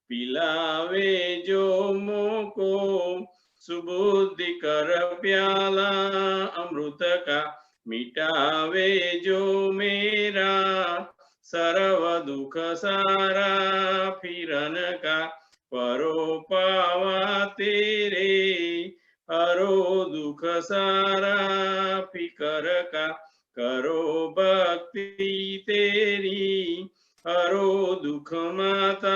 [SPEAKER 2] पिलावे जो मोको, सुबुद्धि कर प्याला अमृत का मिटावे जो मेरा, सर्व दुख सारा फिरन का परो पावा तेरे, हरो दुख सारा फिकर का करो भक्ति तेरी, हरो दुख माता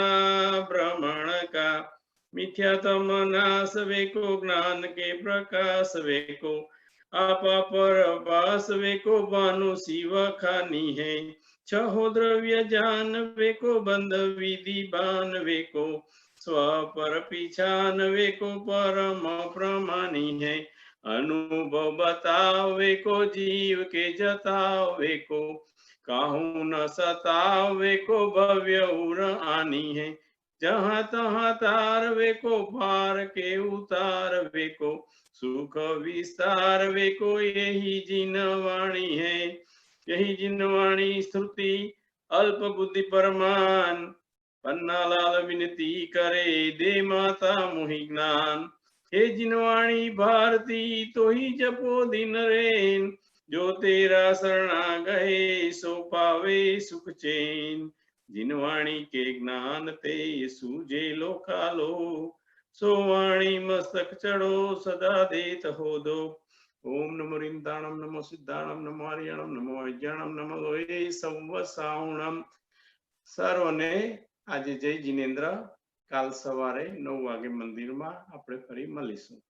[SPEAKER 2] भ्रमण का मिथ्या तम नाश वेको, ज्ञान के प्रकाश वेको, आपा पर वास वेको, बानु शिव खानी है, छहो द्रव्य जान वेको, बंध विधि बान वेको, स्व पर पिछान वेको, परम प्रमाणी है, अनुभव बतावे को जीव के जतावे को, काहू न सतावे को भव्य उर आनी है, जहाँ तहाँ तारवे को पार के उतारवे को, सुख विस्तार वे को यही जिनवाणी है, यही जिनवाणी स्तुति अल्प बुद्धि परमान, पन्ना लाल विनती करे दे माता मोहि ज्ञान, हे जिनवाणी भारती तो ही जपो दिन रेन, जो तेरा शरणा गए सो पावे सुख चैन, जिनवाणी के ज्ञान ते सूझे लोकालो, सो वाणी मस्तक चढ़ो सदा देत हो दो, ओम नमो रिंदाणम नमो सिद्धाणम नमो हरियाणम नमो विज्ञानम नमो लोहे संवसावणम। सर्वने આજે જય જિનેન્દ્ર, કાલ સવારે 9 વાગે મંદિરમાં આપણે ફરી મળીશું।